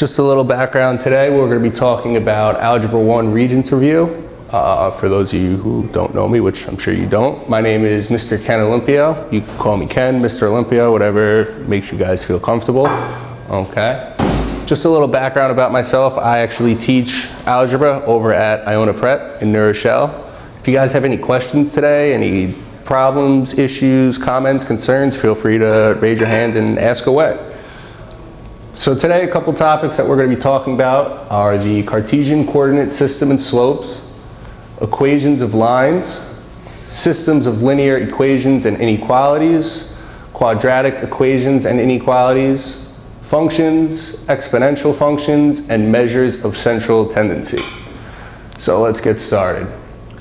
Just a little background today. We're going to be talking about Algebra 1 Regents review. For those of you who don't know me, which I'm sure you don't, my name is Mr. Ken Olympio. You can call me Ken, Mr. Olympio, whatever makes you guys feel comfortable. Okay. Just a little background about myself. I actually teach algebra over at Iona Prep in New Rochelle. If you guys have any questions today, any problems, issues, comments, concerns, feel free to raise your hand and ask away. So today, a couple topics that we're going to be talking about are the Cartesian coordinate system and slopes, equations of lines, systems of linear equations and inequalities, quadratic equations and inequalities, functions, exponential functions, and measures of central tendency. So let's get started.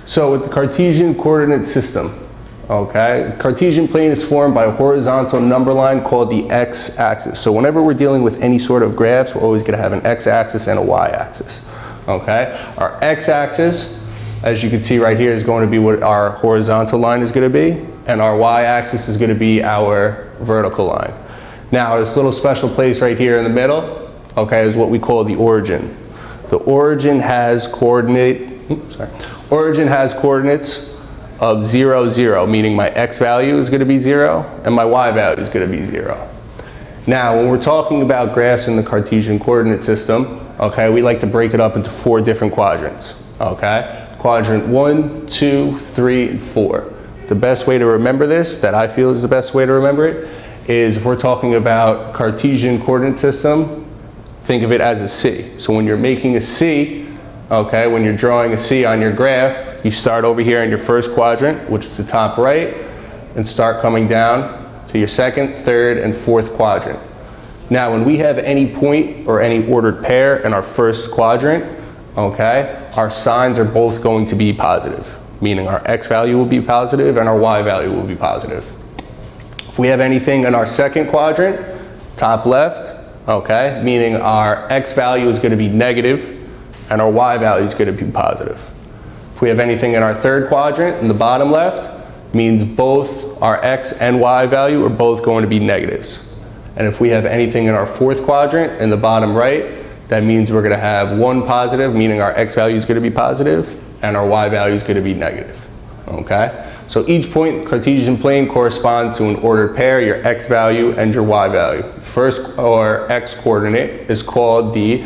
So with the Cartesian coordinate system, okay, Cartesian plane is formed by a horizontal number line called the x-axis. So whenever we're dealing with any sort of graphs, we're always going to have an x-axis and a y-axis. Okay, our x-axis, as you can see right here, is going to be what our horizontal line is going to be, and our y-axis is going to be our vertical line. Now, this little special place right here in the middle, okay, is what we call the origin. The origin has coordinates of 0, 0, meaning my x value is going to be 0 and my y value is going to be 0. Now, when we're talking about graphs in the Cartesian coordinate system, okay, we like to break it up into 4 different quadrants. Okay, quadrant 1, 2, 3, and 4. The best way to remember this, that I feel is the best way to remember it, is if we're talking about Cartesian coordinate system, think of it as a C. So when you're making a C, okay, when you're drawing a C on your graph, you start over here in your first quadrant, which is the top right, and start coming down to your second, third, and fourth quadrant. Now, when we have any point or any ordered pair in our first quadrant, okay, our signs are both going to be positive, meaning our x value will be positive and our y value will be positive. If we have anything in our second quadrant, top left, okay, meaning our x value is going to be negative and our y value is going to be positive. If we have anything in our third quadrant in the bottom left, means both our x and y value are both going to be negatives. And if we have anything in our fourth quadrant in the bottom right, that means we're going to have one positive, meaning our x value is going to be positive and our y value is going to be negative. Okay? So each point in the Cartesian plane corresponds to an ordered pair, your x value and your y value. First, or x coordinate, is called the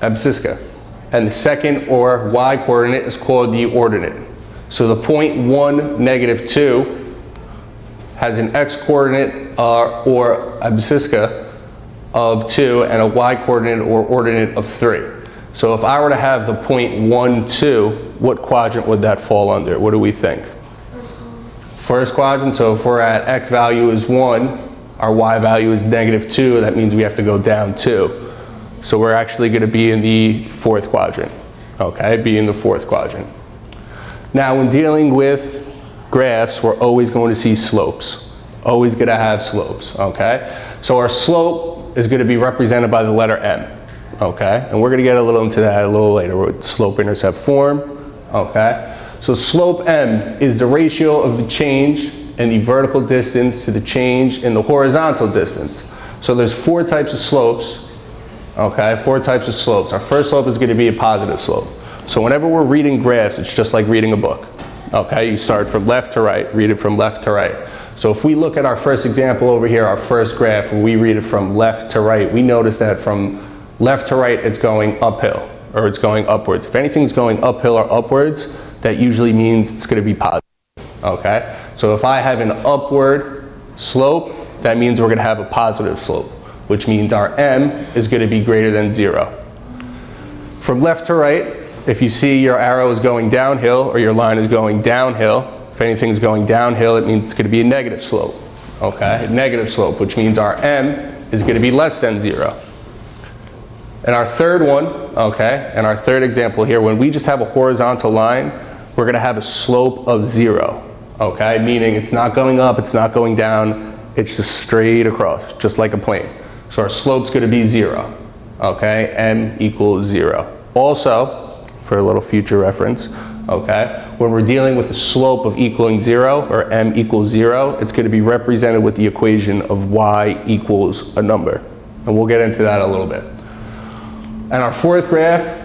abscissa, and the second, or y coordinate, is called the ordinate. So the point 1, negative 2 has an x coordinate or abscissa of 2 and a y coordinate or ordinate of 3. So if I were to have the point 1, 2, what quadrant would that fall under? What do we think? First quadrant. So if we're at x value is 1, our y value is negative 2, that means we have to go down 2. So we're actually going to be in the fourth quadrant. Okay, be in the fourth quadrant. Now, when dealing with graphs, we're always going to see slopes. Always going to have slopes. Okay, so our slope is going to be represented by the letter m. Okay, and we're going to get a little into that a little later with slope-intercept form. Okay, so slope m is the ratio of the change in the vertical distance to the change in the horizontal distance. So there's 4 types of slopes. Okay, 4 types of slopes. Our first slope is going to be a positive slope. So whenever we're reading graphs, it's just like reading a book. Okay, you start from left to right, read it from left to right. So if we look at our first example over here, our first graph, and we read it from left to right, we notice that from left to right, it's going uphill, or it's going upwards. If anything's going uphill or upwards, that usually means it's going to be positive. Okay, so if I have an upward slope, that means we're going to have a positive slope, which means our m is going to be greater than 0. From left to right, if you see your arrow is going downhill or your line is going downhill, if anything's going downhill, it means it's going to be a negative slope. Okay, a negative slope, which means our m is going to be less than 0. And our third one, okay, and our third example here, when we just have a horizontal line, we're going to have a slope of 0. Okay, meaning it's not going up, it's not going down, it's just straight across, just like a plane. So our slope's going to be 0. Okay, m equals 0. Also, for a little future reference, okay, when we're dealing with a slope of equaling 0, or m equals 0, it's going to be represented with the equation of y equals a number. And we'll get into that a little bit. And our fourth graph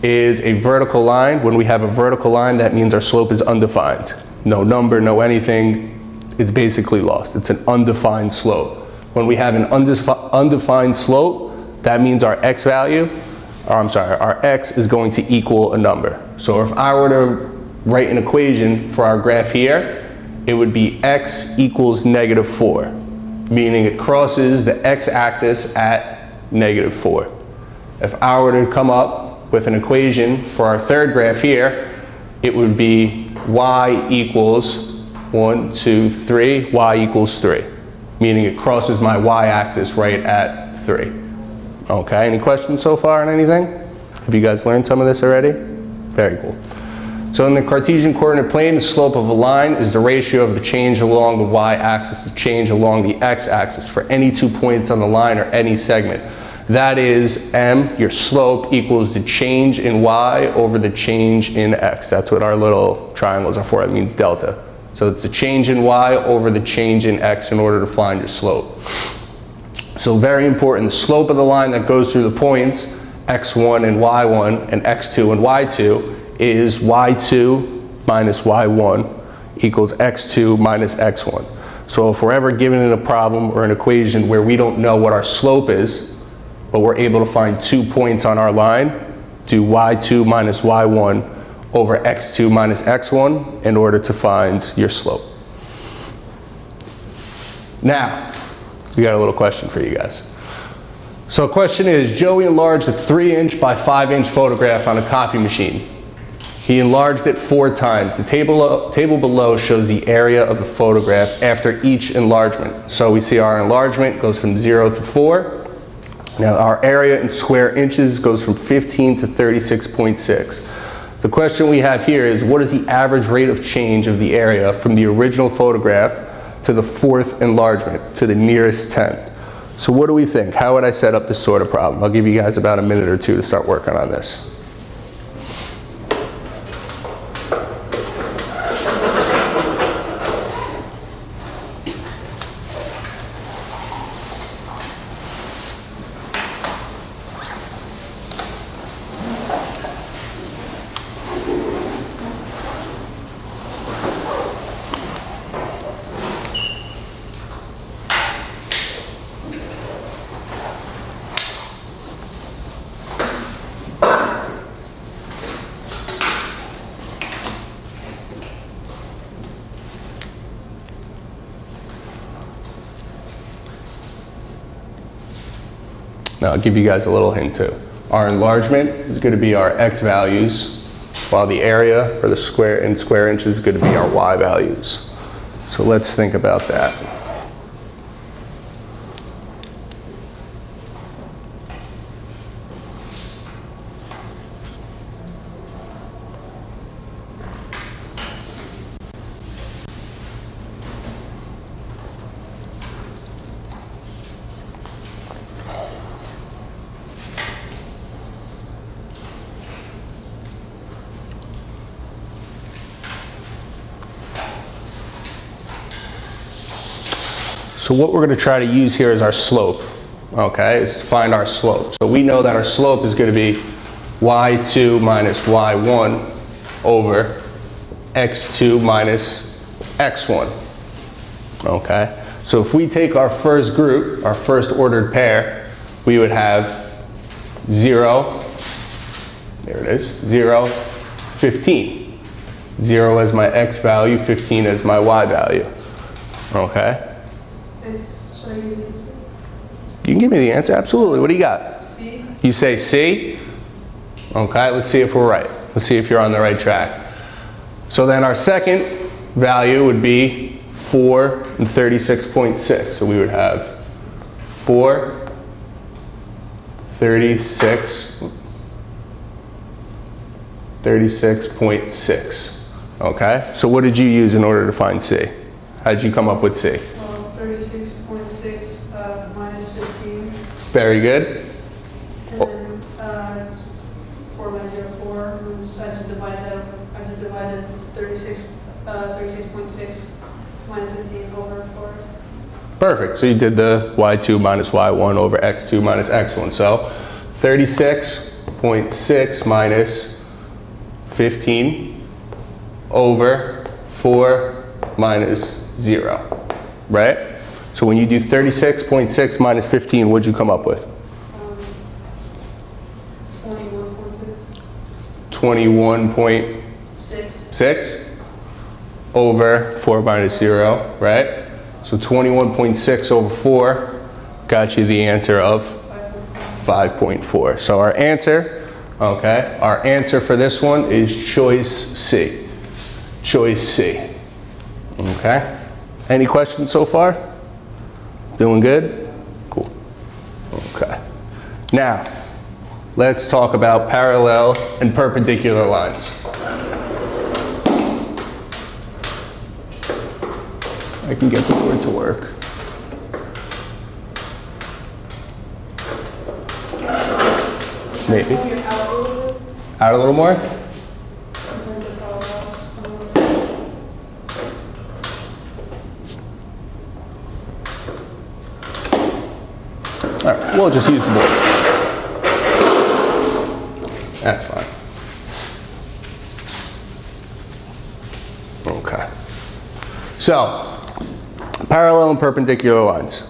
is a vertical line. When we have a vertical line, that means our slope is undefined. No number, no anything, it's basically lost. It's an undefined slope. When we have an undefined slope, that means our x value, our x is going to equal a number. So if I were to write an equation for our graph here, it would be x equals -4, meaning it crosses the x-axis at -4. If I were to come up with an equation for our third graph here, it would be y equals 1, 2, 3, y equals 3, meaning it crosses my y-axis right at 3. Okay, any questions so far on anything? Have you guys learned some of this already? Very cool. So in the Cartesian coordinate plane, the slope of a line is the ratio of the change along the y-axis to change along the x-axis for any 2 points on the line or any segment. That is, m, your slope, equals the change in y over the change in x. That's what our little triangles are for. It means delta. So it's the change in y over the change in x in order to find your slope. So very important, the slope of the line that goes through the points, x1 and y1 and x2 and y2, is y2 minus y1 equals x2 minus x1. So if we're ever given in a problem or an equation where we don't know what our slope is, but we're able to find 2 points on our line, do y2 minus y1 over x2 minus x1 in order to find your slope. Now, we got a little question for you guys. So the question is, Joey enlarged a 3-inch by 5-inch photograph on a copy machine. He enlarged it 4 times. The table below shows the area of the photograph after each enlargement. So we see our enlargement goes from 0 to 4. Now our area in square inches goes from 15 to 36.6. The question we have here is, what is the average rate of change of the area from the original photograph to the 4th enlargement, to the nearest 10th? So what do we think? How would I set up this sort of problem? I'll give you guys about a minute or two to start working on this. Now I'll give you guys a little hint too. Our enlargement is going to be our x values, while the area, or the square in square inches, is going to be our y values. So let's think about that. So what we're going to try to use here is our slope, okay, is to find our slope. So we know that our slope is going to be y2 minus y1 over x2 minus x1, okay? So if we take our first group, our first ordered pair, we would have 0, there it is, 0, 15. 0 as my x value, 15 as my y value, okay? You can give me the answer, absolutely. What do you got? C. You say C? Okay, let's see if we're right. Let's see if you're on the right track. So then our second value would be 4 and 36.6. So we would have 4, 36.6. Okay, so what did you use in order to find C? How did you come up with C? 36.6 minus 15. Very good. And then 4 by 0, 4. I just divided 36.6 minus 15 over 4. Perfect. So you did the y2 minus y1 over x2 minus x1. So 36.6 minus 15 over 4 minus 0, right? So when you do 36.6 minus 15, what'd you come up with? 21.6 over 4 minus 0, right? So 21.6 over 4 got you the answer of 5.4. So our answer, okay, our answer for this one is choice C. Choice C. Okay? Any questions so far? Doing good? Cool. Okay. Now, let's talk about parallel and perpendicular lines. I can get the board to work. Maybe. Out a little more? All right, we'll just use the board. That's fine. Okay. So, parallel and perpendicular lines.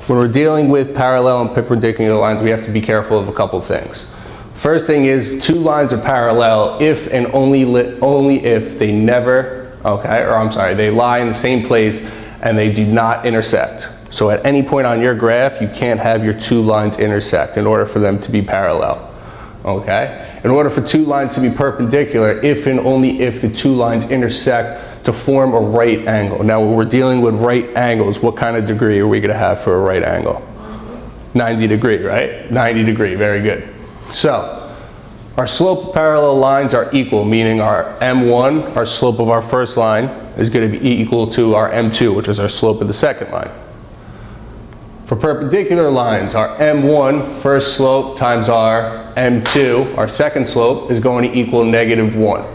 When we're dealing with parallel and perpendicular lines, we have to be careful of a couple things. First thing is, two lines are parallel if and only if they never, they lie in the same place and they do not intersect. So at any point on your graph, you can't have your two lines intersect in order for them to be parallel, okay? In order for two lines to be perpendicular, if and only if the two lines intersect to form a right angle. Now, when we're dealing with right angles, what kind of degree are we going to have for a right angle? 90 degree, right? 90 degree, very good. So, our slope of parallel lines are equal, meaning our M1, our slope of our first line, is going to be equal to our M2, which is our slope of the second line. For perpendicular lines, our M1, first slope, times our M2, our second slope, is going to equal -1.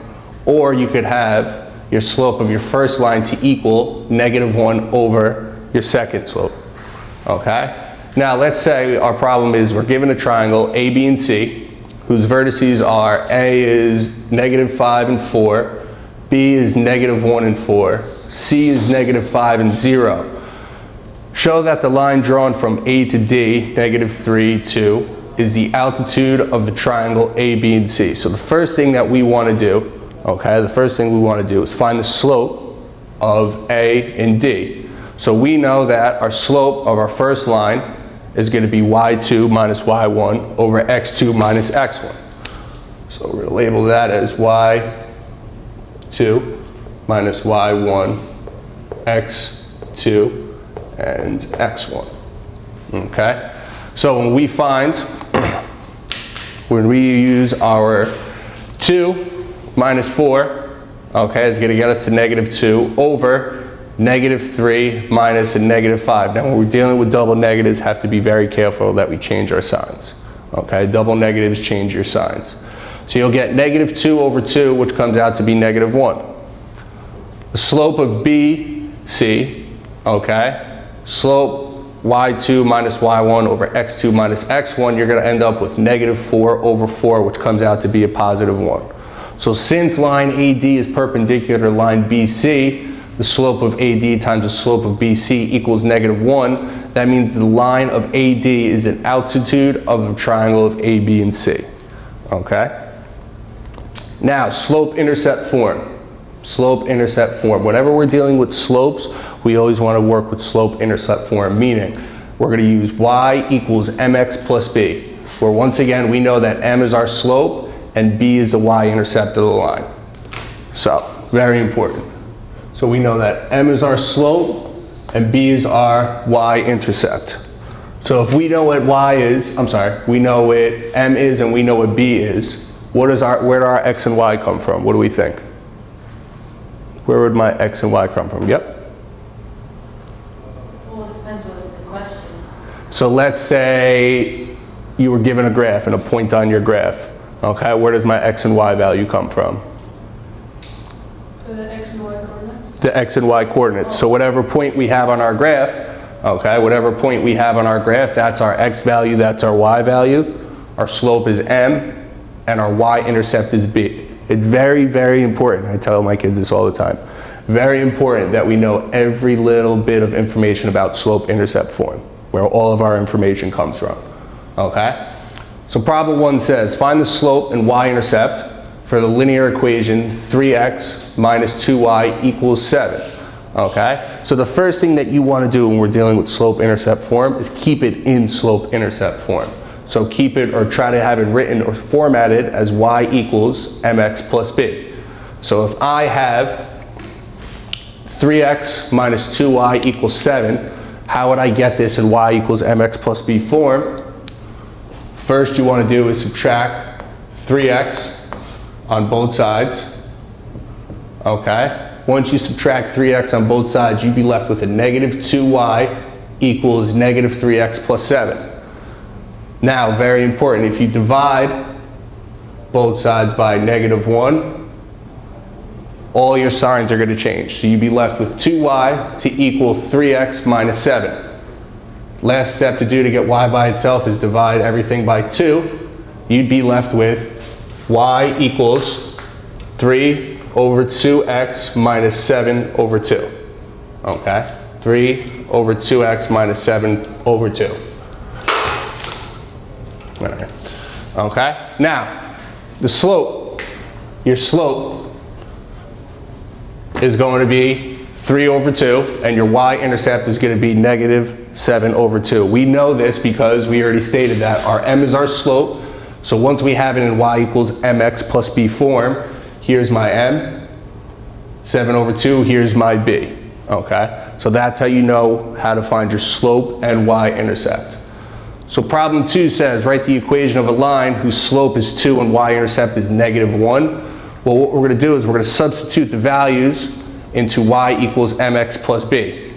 Or you could have your slope of your first line to equal -1 over your second slope, okay? Now let's say our problem is we're given a triangle A, B, and C, whose vertices are A is -5 and 4, B is -1 and 4, C is -5 and 0. Show that the line drawn from A to D, -3, 2, is the altitude of the triangle A, B, and C. So the first thing that we want to do, okay, the first thing we want to do is find the slope of A and D. So we know that our slope of our first line is going to be y2 minus y1 over x2 minus x1. So we're going to label that as y2 minus y1, x2, and x1. Okay? So when we use our 2 minus 4, okay, it's going to get us to -2 over -3 minus a -5. Now when we're dealing with double negatives, have to be very careful that we change our signs. Okay, double negatives change your signs. So you'll get -2 over 2, which comes out to be -1. The slope of BC, okay, slope y2 minus y1 over x2 minus x1, you're going to end up with -4 over 4, which comes out to be a +1. So since line AD is perpendicular to line BC, the slope of AD times the slope of BC equals -1. That means the line of AD is an altitude of the triangle of A, B, and C. Okay? Now, slope-intercept form. Slope-intercept form. Whenever we're dealing with slopes, we always want to work with slope-intercept form, meaning we're going to use y equals mx plus b, where once again we know that m is our slope and b is the y-intercept of the line. So, very important. So we know that m is our slope and b is our y-intercept. So if we know what y is, we know what m is and we know what b is, where do our x and y come from? What do we think? Where would my x and y come from? Yep. Well, it depends what the question is. So let's say you were given a graph and a point on your graph. Okay, where does my x and y value come from? The x and y coordinates? The x and y coordinates. So whatever point we have on our graph, okay, whatever point we have on our graph, that's our x value, that's our y value. our slope is m, and our y-intercept is b. It's very, very important. I tell my kids this all the time. Very important that we know every little bit of information about slope-intercept form, where all of our information comes from, okay? So problem 1 says, find the slope and y-intercept for the linear equation 3x minus 2y equals 7, okay? So the first thing that you want to do when we're dealing with slope-intercept form is keep it in slope-intercept form. So keep it, or try to have it written or formatted as y equals mx plus b. So if I have 3x minus 2y equals 7, how would I get this in y equals mx plus b form? First you want to do is subtract 3x on both sides, okay? Once you subtract 3x on both sides, you'd be left with a negative 2y equals negative 3x plus 7. Now, very important, if you divide both sides by negative 1, all your signs are going to change. So you'd be left with 2y to equal 3x minus 7. Last step to do to get y by itself is divide everything by 2. You'd be left with y equals 3 over 2x minus 7 over 2. Okay? 3 over 2x minus 7 over 2. Okay? Now, the slope, your slope is going to be 3 over 2, and your y-intercept is going to be negative 7 over 2. We know this because we already stated that our m is our slope. So once we have it in y equals mx plus b form, here's my m, 7 over 2, here's my b. Okay? So that's how you know how to find your slope and y-intercept. So problem 2 says, write the equation of a line whose slope is 2 and y-intercept is negative 1. Well, what we're going to do is we're going to substitute the values into y equals mx plus b.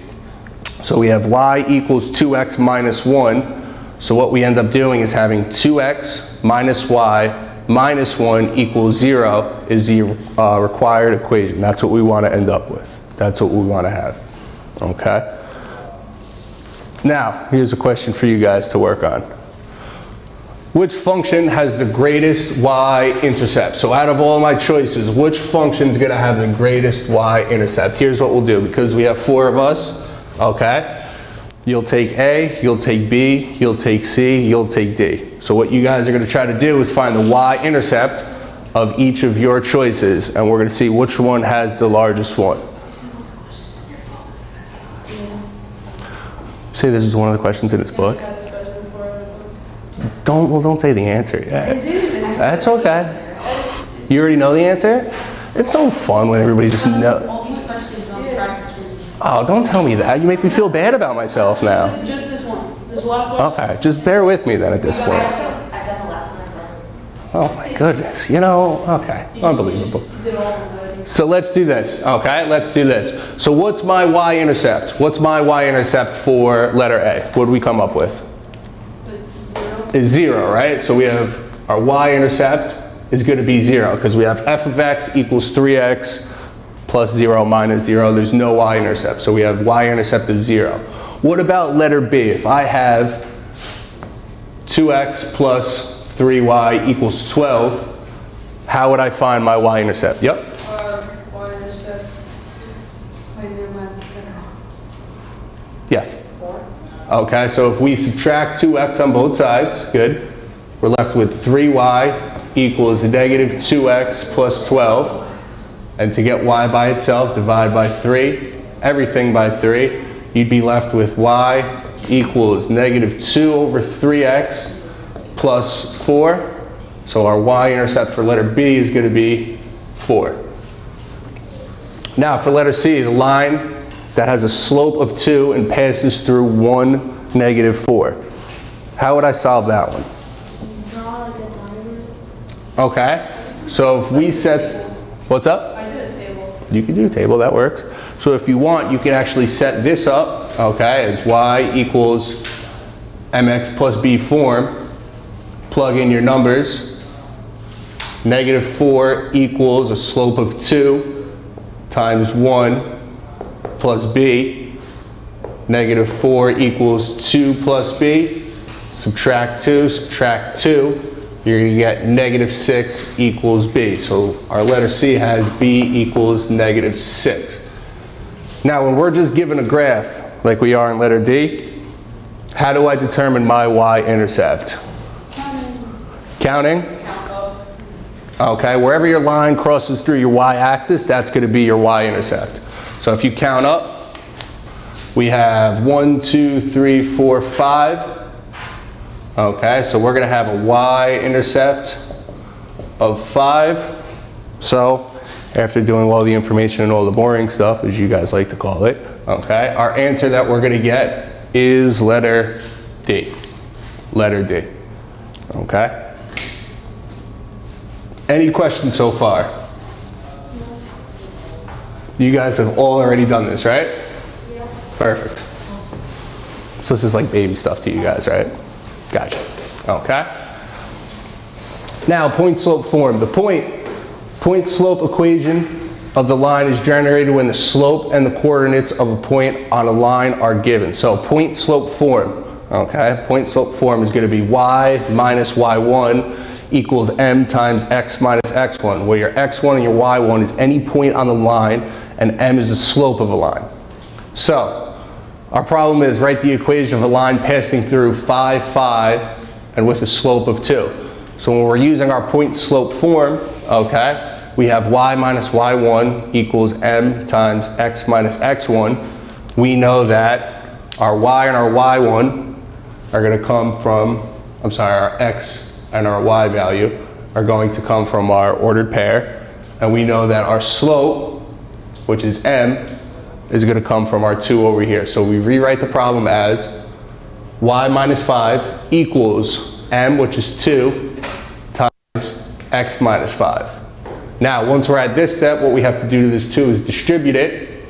So we have y equals 2x minus 1. So what we end up doing is having 2x minus y minus 1 equals 0 is the required equation. That's what we want to end up with. That's what we want to have. Okay? Now, here's a question for you guys to work on. Which function has the greatest y-intercept? So out of all my choices, which function is going to have the greatest y-intercept? Here's what we'll do. Because we have 4 of us, okay? You'll take A, you'll take B, you'll take C, you'll take D. So what you guys are going to try to do is find the y-intercept of each of your choices, and we're going to see which one has the largest one. Say this is one of the questions in this book. Don't say the answer yet. That's okay. You already know the answer? It's no fun when everybody just knows. All these questions on practice reading. Oh, don't tell me that. You make me feel bad about myself now. Just this one. There's a lot of questions. Okay, just bear with me then at this point. I've done the last one as well. Oh my goodness, you know, okay, unbelievable. Did all of them. So let's do this, okay, let's do this. So what's my y-intercept? What's my y-intercept for letter A? What do we come up with? Is 0, right? So we have our y-intercept is going to be 0 because we have f of x equals 3x plus 0 minus 0. There's no y-intercept. So we have y-intercept of 0. What about letter B? If I have 2x plus 3y equals 12, how would I find my y-intercept? Yep. Y-intercept. Wait, never mind. Yes. Okay, so if we subtract 2x on both sides, good, we're left with 3y equals negative 2x plus 12. And to get y by itself, divide by 3, everything by 3. You'd be left with y equals negative 2 over 3x plus 4. So our y-intercept for letter B is going to be 4. Now for letter C, the line that has a slope of 2 and passes through 1, negative 4. How would I solve that one? Draw like a diamond. Okay, so if we set, what's up? I did a table. You can do a table, that works. So if you want, you can actually set this up, okay, as y equals mx plus b form. Plug in your numbers. Negative 4 equals a slope of 2 times 1 plus b. Negative 4 equals 2 plus b. Subtract 2, subtract 2. you're going to get negative 6 equals b. So our letter C has b equals negative 6. Now when we're just given a graph like we are in letter D, how do I determine my y-intercept? Counting? Okay, wherever your line crosses through your y-axis, that's going to be your y-intercept. So if you count up, we have 1, 2, 3, 4, 5. Okay, so we're going to have a y-intercept of 5. So after doing all the information and all the boring stuff, as you guys like to call it, okay, our answer that we're going to get is letter D. Letter D. Okay? Any questions so far? You guys have all already done this, right? Yeah. Perfect. So this is like baby stuff to you guys, right? Gotcha. Okay. Now, point-slope form. The point-slope equation of the line is generated when the slope and the coordinates of a point on a line are given. So point-slope form. Okay. Point-slope form is going to be y minus y1 equals m times x minus x1, where your x1 and your y1 is any point on the line, and m is the slope of a line. So, our problem is write the equation of a line passing through 5, 5, and with a slope of 2. So when we're using our point-slope form, okay, we have y minus y1 equals m times x minus x1. We know that our y and our y1 are going to come from, our x and our y value are going to come from our ordered pair, and we know that our slope, which is m, is going to come from our 2 over here. So we rewrite the problem as y minus 5 equals m, which is 2, times x minus 5. Now, once we're at this step, what we have to do to this 2 is distribute it.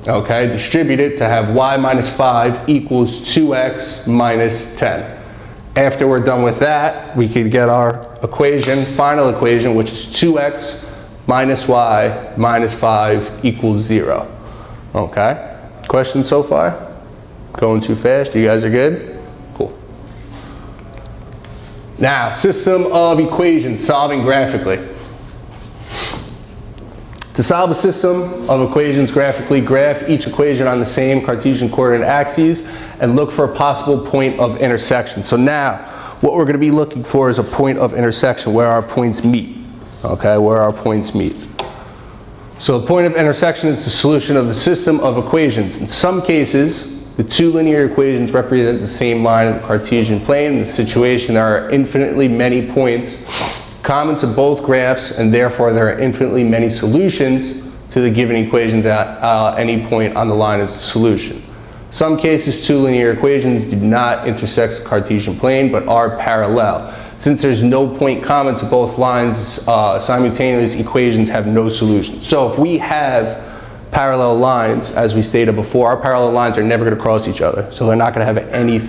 Okay, distribute it to have y minus 5 equals 2x minus 10. After we're done with that, we could get our equation, final equation, which is 2x minus y minus 5 equals 0. Okay? Questions so far? Going too fast? You guys are good? Cool. Now, system of equations, solving graphically. To solve a system of equations graphically, graph each equation on the same Cartesian coordinate axes and look for a possible point of intersection. So now, what we're going to be looking for is a point of intersection, where our points meet. Okay, where our points meet. So the point of intersection is the solution of the system of equations. In some cases, the two linear equations represent the same line in the Cartesian plane. In this situation, there are infinitely many points common to both graphs, and therefore there are infinitely many solutions to the given equations at any point on the line as a solution. Some cases, two linear equations do not intersect the Cartesian plane, but are parallel. Since there's no point common to both lines, simultaneous equations have no solution. So if we have parallel lines, as we stated before, our parallel lines are never going to cross each other. So they're not going to have any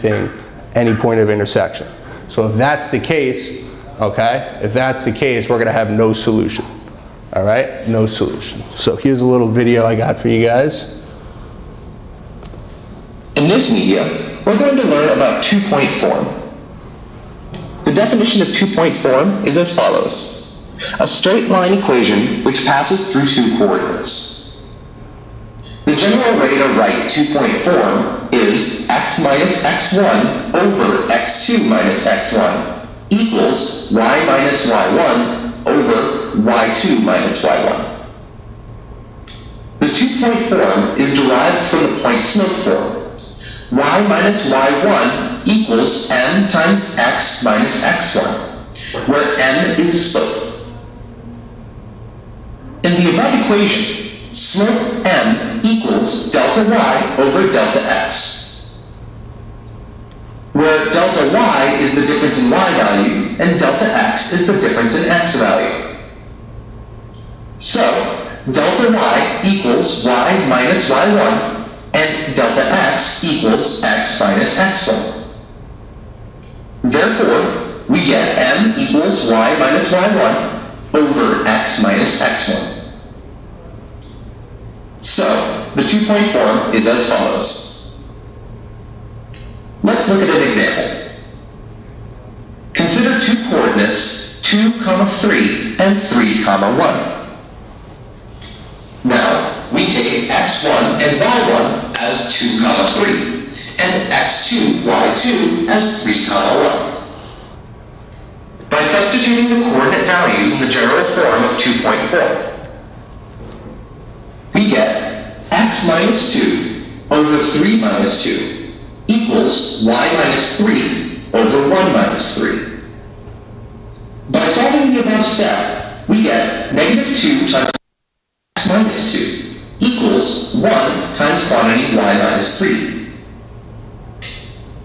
point of intersection. So if that's the case, okay, if that's the case, we're going to have no solution. All right, no solution. So here's a little video I got for you guys. In this media, we're going to learn about two-point form. The definition of two-point form is as follows: a straight line equation which passes through two coordinates. The general way to write two-point form is x minus x1 over x2 minus x1 equals y minus y1 over y2 minus y1. The two-point form is derived from the point-slope form. Y minus y1 equals m times x minus x1, where m is the slope. In the above equation, slope m equals delta y over delta x, where delta y is the difference in y value and delta x is the difference in x value. So, delta y equals y minus y1, and delta x equals x minus x1. Therefore, we get m equals y minus y1 over x minus x1. So, the two-point form is as follows. Let's look at an example. Consider two 3, and 3, 1. Now, we take x1 and y1 as 2, 3, and x2, y2 as 3, 1. By substituting the coordinate values in the general form of 2.4, we get x minus 2 over 3 minus 2 equals y minus 3 over 1 minus 3. By solving the above step, we get negative 2 times x minus 2 equals 1 times quantity y minus 3.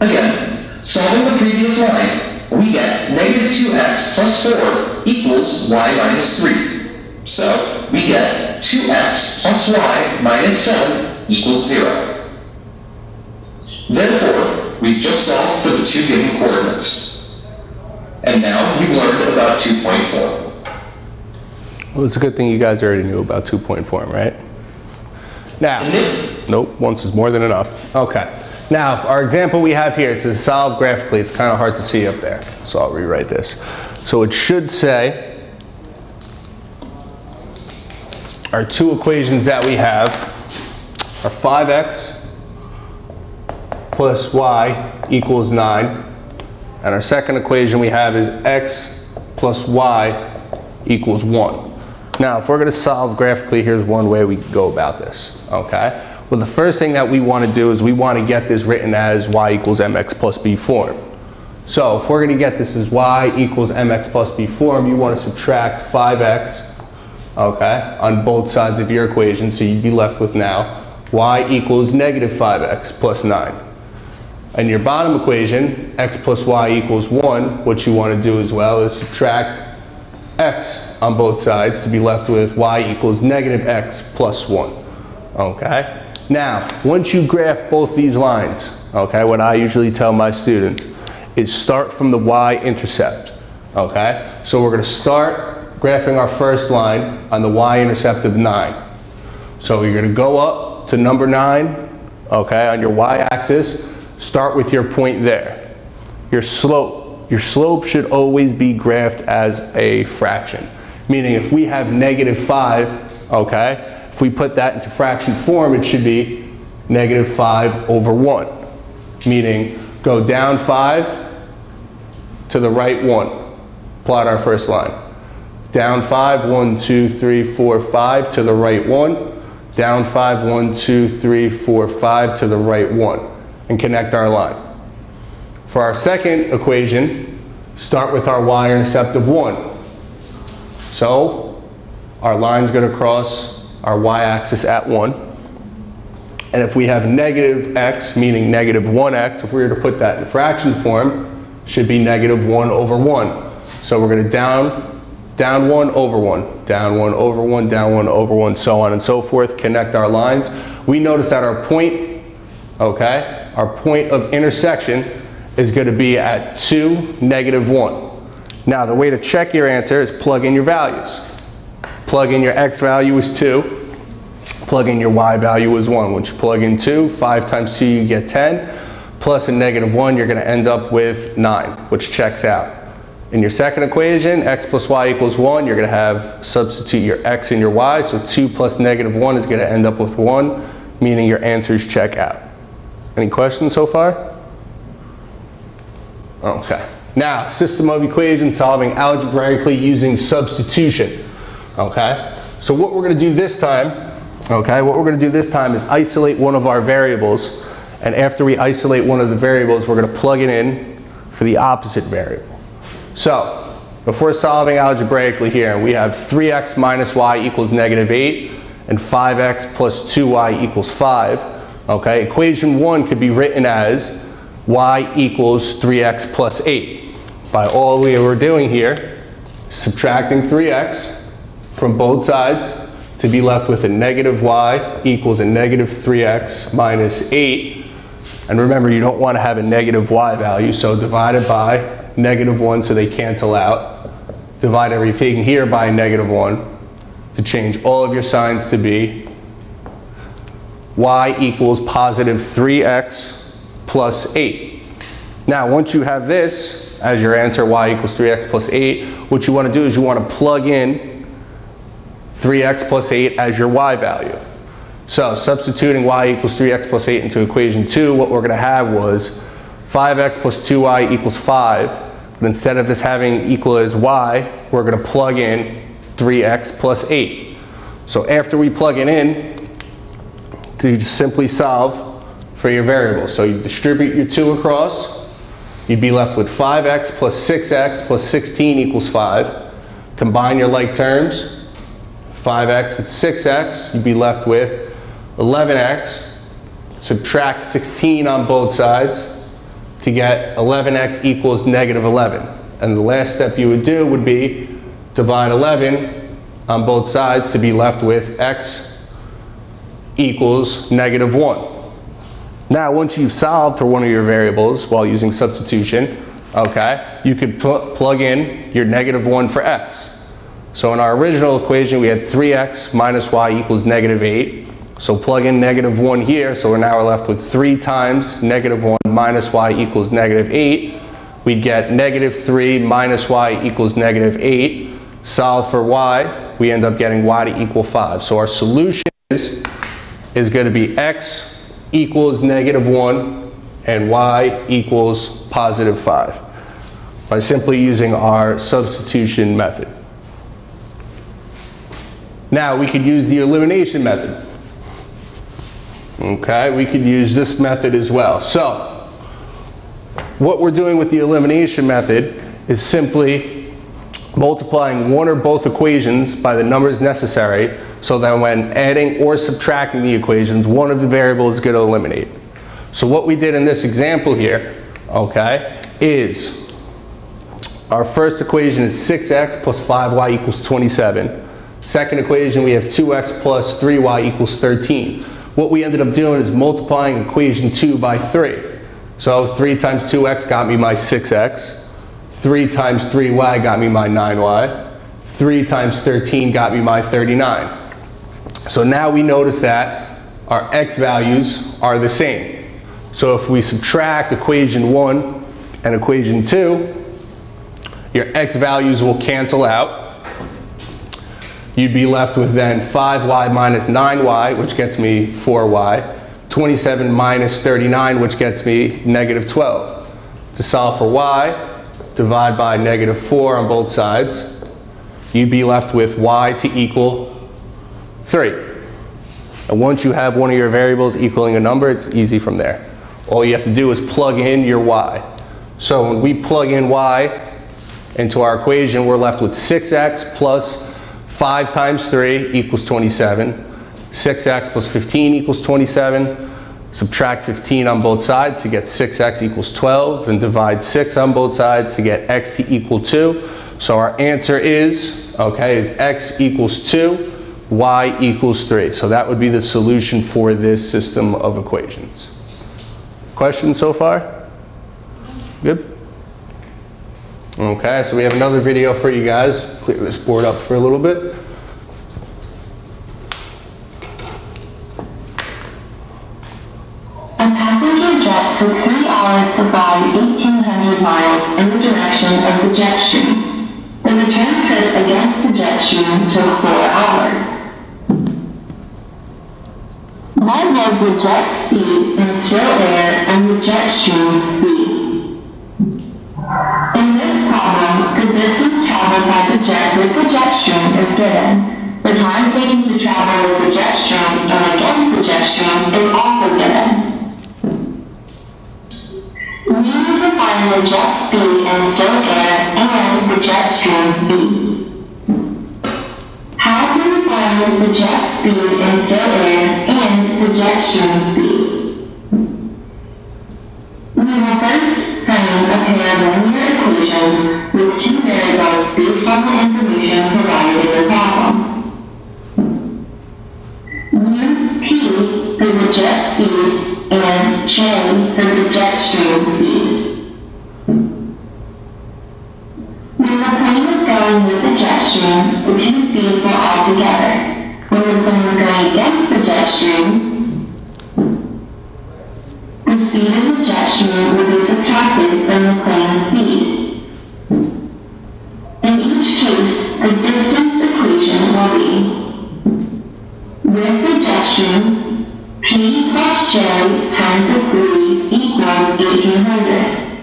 Again, solving the previous line, we get negative 2x plus 4 equals y minus 3. So, we get 2x plus y minus 7 equals 0. Therefore, we've just solved for the two given coordinates. And now you've learned about 2.4. Well, it's a good thing you guys already knew about 2.4, right? Now, nope, once is more than enough. Okay. Now, our example we have here, it says solve graphically. It's kind of hard to see up there, so I'll rewrite this. So it should say our two equations that we have are 5x plus y equals 9. And our second equation we have is x plus y equals 1. Now, if we're going to solve graphically, here's one way we go about this, okay? Well, the first thing that we want to do is we want to get this written as y equals mx plus b form. So if we're going to get this as y equals mx plus b form, you want to subtract 5x, okay, on both sides of your equation, so you'd be left with now y equals negative 5x plus 9. And your bottom equation, x plus y equals 1, what you want to do as well is subtract x on both sides to be left with y equals negative x plus 1. Okay? Now, once you graph both these lines, okay, what I usually tell my students is start from the y-intercept. Okay? So we're going to start graphing our first line on the y-intercept of 9. So you're going to go up to number 9, okay, on your y-axis. Start with your point there. Your slope should always be graphed as a fraction. Meaning if we have negative 5, okay, if we put that into fraction form, it should be negative 5 over 1. Meaning go down 5 to the right 1. Plot our first line. Down 5, 1, 2, 3, 4, 5 to the right 1. Down 5, 1, 2, 3, 4, 5 to the right 1. And connect our line. For our second equation, start with our y-intercept of 1. So our line's going to cross our y-axis at 1. And if we have negative x, meaning negative 1x, if we were to put that in fraction form, should be negative 1 over 1. So we're going to down 1 over 1, down 1 over 1, down 1 over 1, so on and so forth, connect our lines. We notice that our point, okay, our point of intersection is going to be at 2, negative 1. Now, the way to check your answer is plug in your values. Plug in your x value is 2. Plug in your y value is 1. Once you plug in 2, 5 times 2, you get 10. Plus a negative 1, you're going to end up with 9, which checks out. In your second equation, x plus y equals 1, you're going to substitute your x and your y. So 2 plus negative 1 is going to end up with 1, meaning your answers check out. Any questions so far? Okay. Now, system of equations solving algebraically using substitution. Okay? So what we're going to do this time, is isolate one of our variables, and after we isolate one of the variables, we're going to plug it in for the opposite variable. So, if we're solving algebraically here, we have 3x minus y equals negative 8, and 5x plus 2y equals 5. Okay, equation 1 could be written as y equals 3x plus 8. By all we were doing here, subtracting 3x from both sides to be left with a negative y equals a negative 3x minus 8. And remember, you don't want to have a negative y value, so divide it by negative 1 so they cancel out. Divide everything here by a negative 1 to change all of your signs to be y equals positive 3x plus 8. Now, once you have this, 6 as your answer, y equals 3x plus 8, what you want to do is you want to plug in 3x plus 8 as your y value. So substituting y equals 3x plus 8 into equation 2, what we're going to have was 5x plus 2y equals 5. But instead of this having equal as y, we're going to plug in 3x plus 8. So after we plug it in, you just simply solve for your variables. So you distribute your 2 across, you'd be left with 5x plus 6x plus 16 equals 5. Combine your like terms, 5x and 6x, you'd be left with 11x. Subtract 16 on both sides to get 11x equals negative 11. And the last step you would do would be divide 11 on both sides to be left with x equals negative 1. Now, once you've solved for one of your variables while using substitution, okay, you could plug in your negative 1 for x. So in our original equation, we had 3x minus y equals negative 8. So plug in negative 1 here, so we're now left with 3 times negative 1 minus y equals negative 8. We'd get negative 3 minus y equals negative 8. Solve for y, we end up getting y to equal 5. So our solution is going to be x equals negative 1 and y equals positive 5 by simply using our substitution method. Now we could use the elimination method. Okay, we could use this method as well. So what we're doing with the elimination method is simply multiplying one or both equations by the numbers necessary so that when adding or subtracting the equations, one of the variables is going to eliminate. So what we did in this example here, okay, is our first equation is 6x plus 5y equals 27. Second equation, we have 2x plus 3y equals 13. What we ended up doing is multiplying equation 2 by 3. So 3 times 2x got me my 6x. 3 times 3y got me my 9y. 3 times 13 got me my 39. So now we notice that our x values are the same. So if we subtract equation 1 and equation 2, your x values will cancel out. You'd be left with then 5y minus 9y, which gets me 4y, 27 minus 39, which gets me negative 12. To solve for y, divide by negative 4 on both sides. You'd be left with y to equal 3. And once you have one of your variables equaling a number, it's easy from there. All you have to do is plug in your y. So when we plug in y into our equation, we're left with 6x plus 5 times 3 equals 27. 6x plus 15 equals 27. Subtract 15 on both sides to get 6x equals 12, and divide 6 on both sides to get x to equal 2. So our answer is, okay, is x equals 2, y equals 3. So that would be the solution for this system of equations. Questions so far? Good? Okay, so we have another video for you guys. Clear this board up for a little bit. A passenger jet took 3 hours to fly 1,800 miles in the direction of the jet stream. The return trip against the jet stream took 4 hours. What was the jet speed in still air and the jet stream speed? In this problem, the distance traveled by the jet with the jet stream is given. The time taken to travel with the jet stream and against the jet stream is also given. We need to find the jet speed in still air and the jet stream speed. How do we find the jet speed in still air and the jet stream speed? We will first frame a pair of linear equations with 2 variables based on the information provided in the problem. U, P for the jet speed and J for the jet stream speed. When the plane is going with the jet stream, the 2 speeds will add together. When the plane is going against the jet stream, the speed of the jet stream will be subtracted from the plane's speed. times the 3 equals 1800.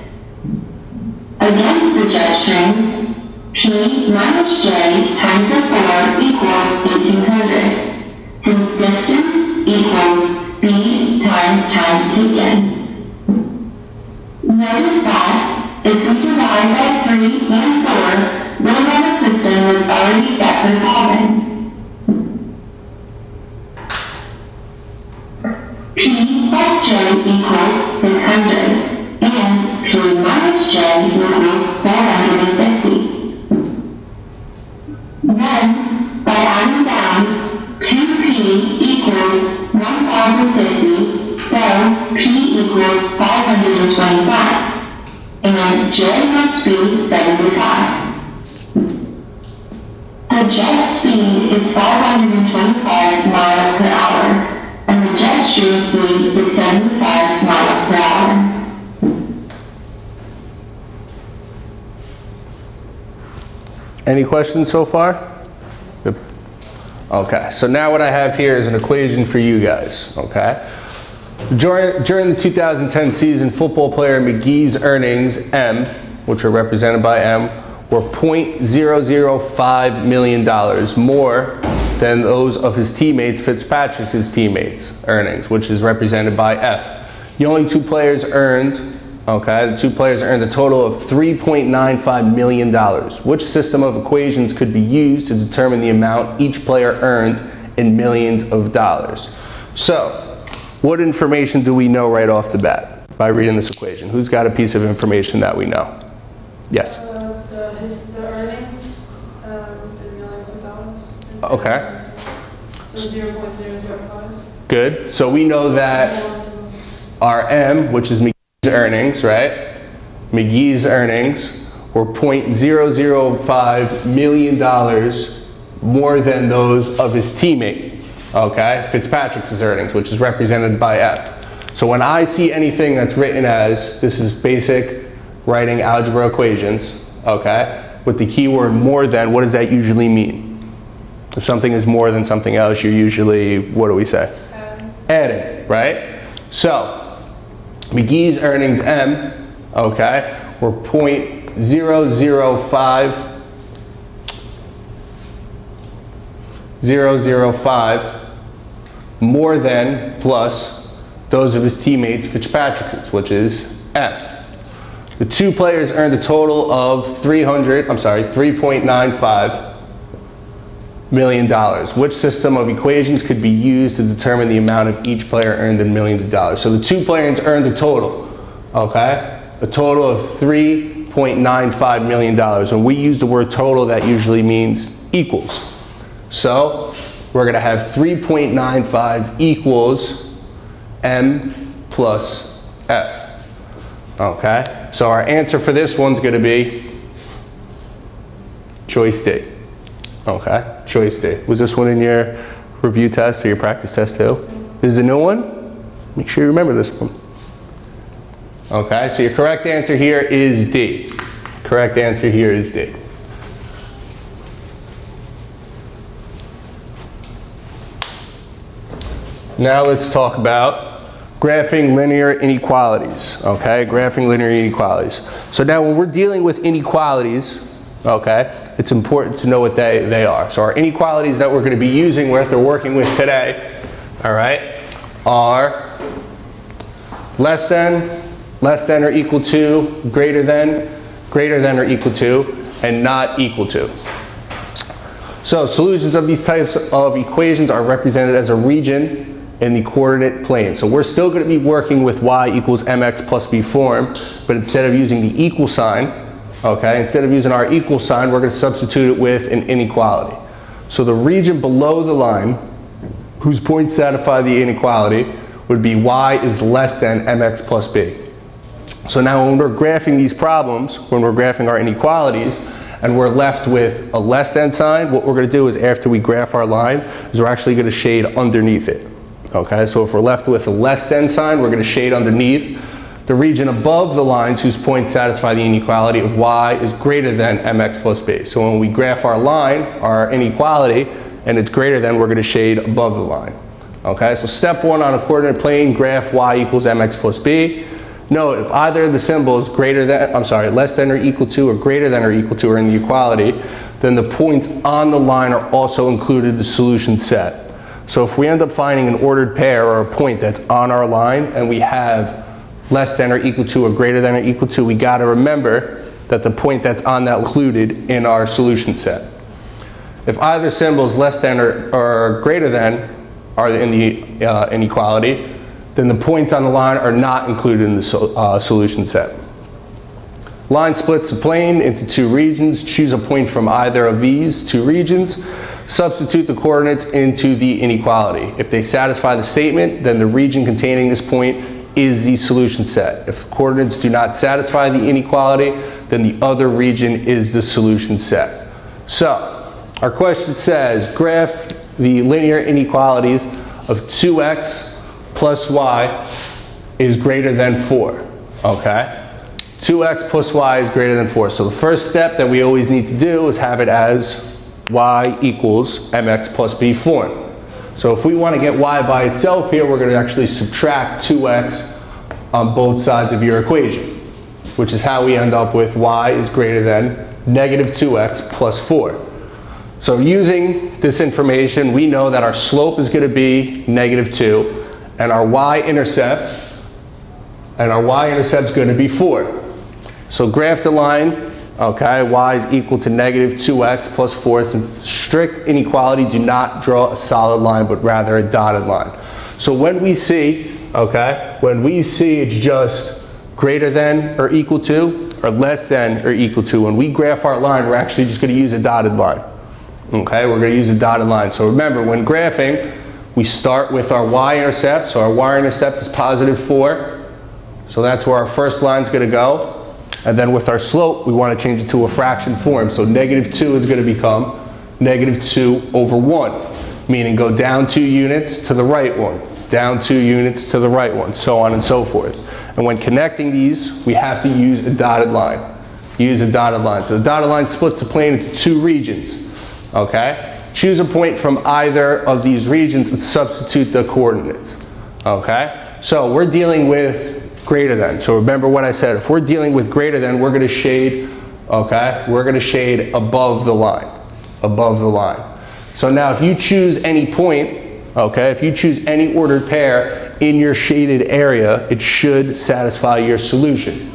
Against the jet stream, P minus J times the 4 equals 1800, since distance equals speed times time taken. Notice that if we divide by 3 and 4, the limit system was already set for solving. P plus J equals 600. And P minus J equals 450. Then, by adding down, 2P equals 1050, so P equals 525, and J must be 75. The jet speed is 525 miles per hour, and the jet stream speed is 75 miles per hour. Any questions so far? Good. Okay, so now what I have here is an equation for you guys, okay? During the 2010 season, football player McGee's earnings, M, which are represented by M, were $0.005 million more than those of his teammates, Fitzpatrick's teammates' earnings, which is represented by F. The only two players earned, the two players earned a total of $3.95 million. Which system of equations could be used to determine the amount each player earned in millions of dollars? So, what information do we know right off the bat by reading this equation? Who's got a piece of information that we know? Yes? The earnings in millions of dollars. Okay. So 0.005. Good. So we know that our M, which is McGee's earnings, right? McGee's earnings were $0.005 million more than those of his teammate, okay? Fitzpatrick's earnings, which is represented by F. So when I see anything that's written as, this is basic writing algebra equations, okay? With the keyword more than, what does that usually mean? If something is more than something else, you're usually, what do we say? Adding, right? So, McGee's earnings M, okay, were .005 more than plus those of his teammates Fitzpatrick's, which is F. The two players earned a total of $3.95 million. Which system of equations could be used to determine the amount of each player earned in millions of dollars? So the two players earned a total, okay? A total of $3.95 million. When we use the word total, that usually means equals. So we're going to have 3.95 equals M plus F. Okay? So our answer for this one's going to be choice D. Okay, choice D. Was this one in your review test or your practice test too? This is a new one? Make sure you remember this one. Okay, so your correct answer here is D. Correct answer here is D. Now let's talk about graphing linear inequalities. Okay, graphing linear inequalities. So now when we're dealing with inequalities, okay, it's important to know what they are. So our inequalities that we're going to be using with or working with today, all right, are less than or equal to, greater than or equal to, and not equal to. So solutions of these types of equations are represented as a region in the coordinate plane. So we're still going to be working with y equals mx plus b form, but instead of using the equal sign, okay, instead of using our equal sign, we're going to substitute it with an inequality. So the region below the line, whose points satisfy the inequality, would be y is less than mx plus b. So now when we're graphing these problems, when we're graphing our inequalities, and we're left with a less than sign, what we're going to do is after we graph our line, is we're actually going to shade underneath it. Okay, so if we're left with a less than sign, we're going to shade underneath. The region above the lines whose points satisfy the inequality of y is greater than mx plus b. So when we graph our line, our inequality, and it's greater than, we're going to shade above the line. Okay, so step one on a coordinate plane, graph y equals mx plus b. Note, if either of the symbols less than or equal to or greater than or equal to are in the equality, then the points on the line are also included in the solution set. So if we end up finding an ordered pair or a point that's on our line and we have less than or equal to or greater than or equal to, we got to remember that the point that's on that included in our solution set. If either symbols less than or greater than are in the inequality, then the points on the line are not included in the solution set. Line splits the plane into two regions. Choose a point from either of these two regions. Substitute the coordinates into the inequality. If they satisfy the statement, then the region containing this point is the solution set. If the coordinates do not satisfy the inequality, then the other region is the solution set. So, our question says, graph the linear inequalities of 2x plus y is greater than 4, okay? 2x plus y is greater than 4. So the first step that we always need to do is have it as y equals mx plus b form. So if we want to get y by itself here, we're going to actually subtract 2x on both sides of your equation, which is how we end up with y is greater than negative 2x plus 4. So using this information, we know that our slope is going to be negative 2, and our y-intercept is going to be 4. So graph the line, okay, y is equal to negative 2x plus 4. Since strict inequality, do not draw a solid line, but rather a dotted line. So when we see, okay, it's just greater than or equal to, or less than or equal to, when we graph our line, we're actually just going to use a dotted line. Okay, we're going to use a dotted line. So remember, when graphing, we start with our y-intercept. So our y-intercept is positive 4. So that's where our first line is going to go. And then with our slope, we want to change it to a fraction form. So negative 2 is going to become negative 2 over 1, meaning go down 2 units to the right one, down 2 units to the right one, so on and so forth. And when connecting these, we have to use a dotted line. Use a dotted line. So the dotted line splits the plane into two regions. Okay? Choose a point from either of these regions and substitute the coordinates. Okay? So we're dealing with greater than. So remember what I said. If we're dealing with greater than, we're going to shade, okay? We're going to shade above the line. Above the line. So now if you choose any point, okay, if you choose any ordered pair in your shaded area, it should satisfy your solution.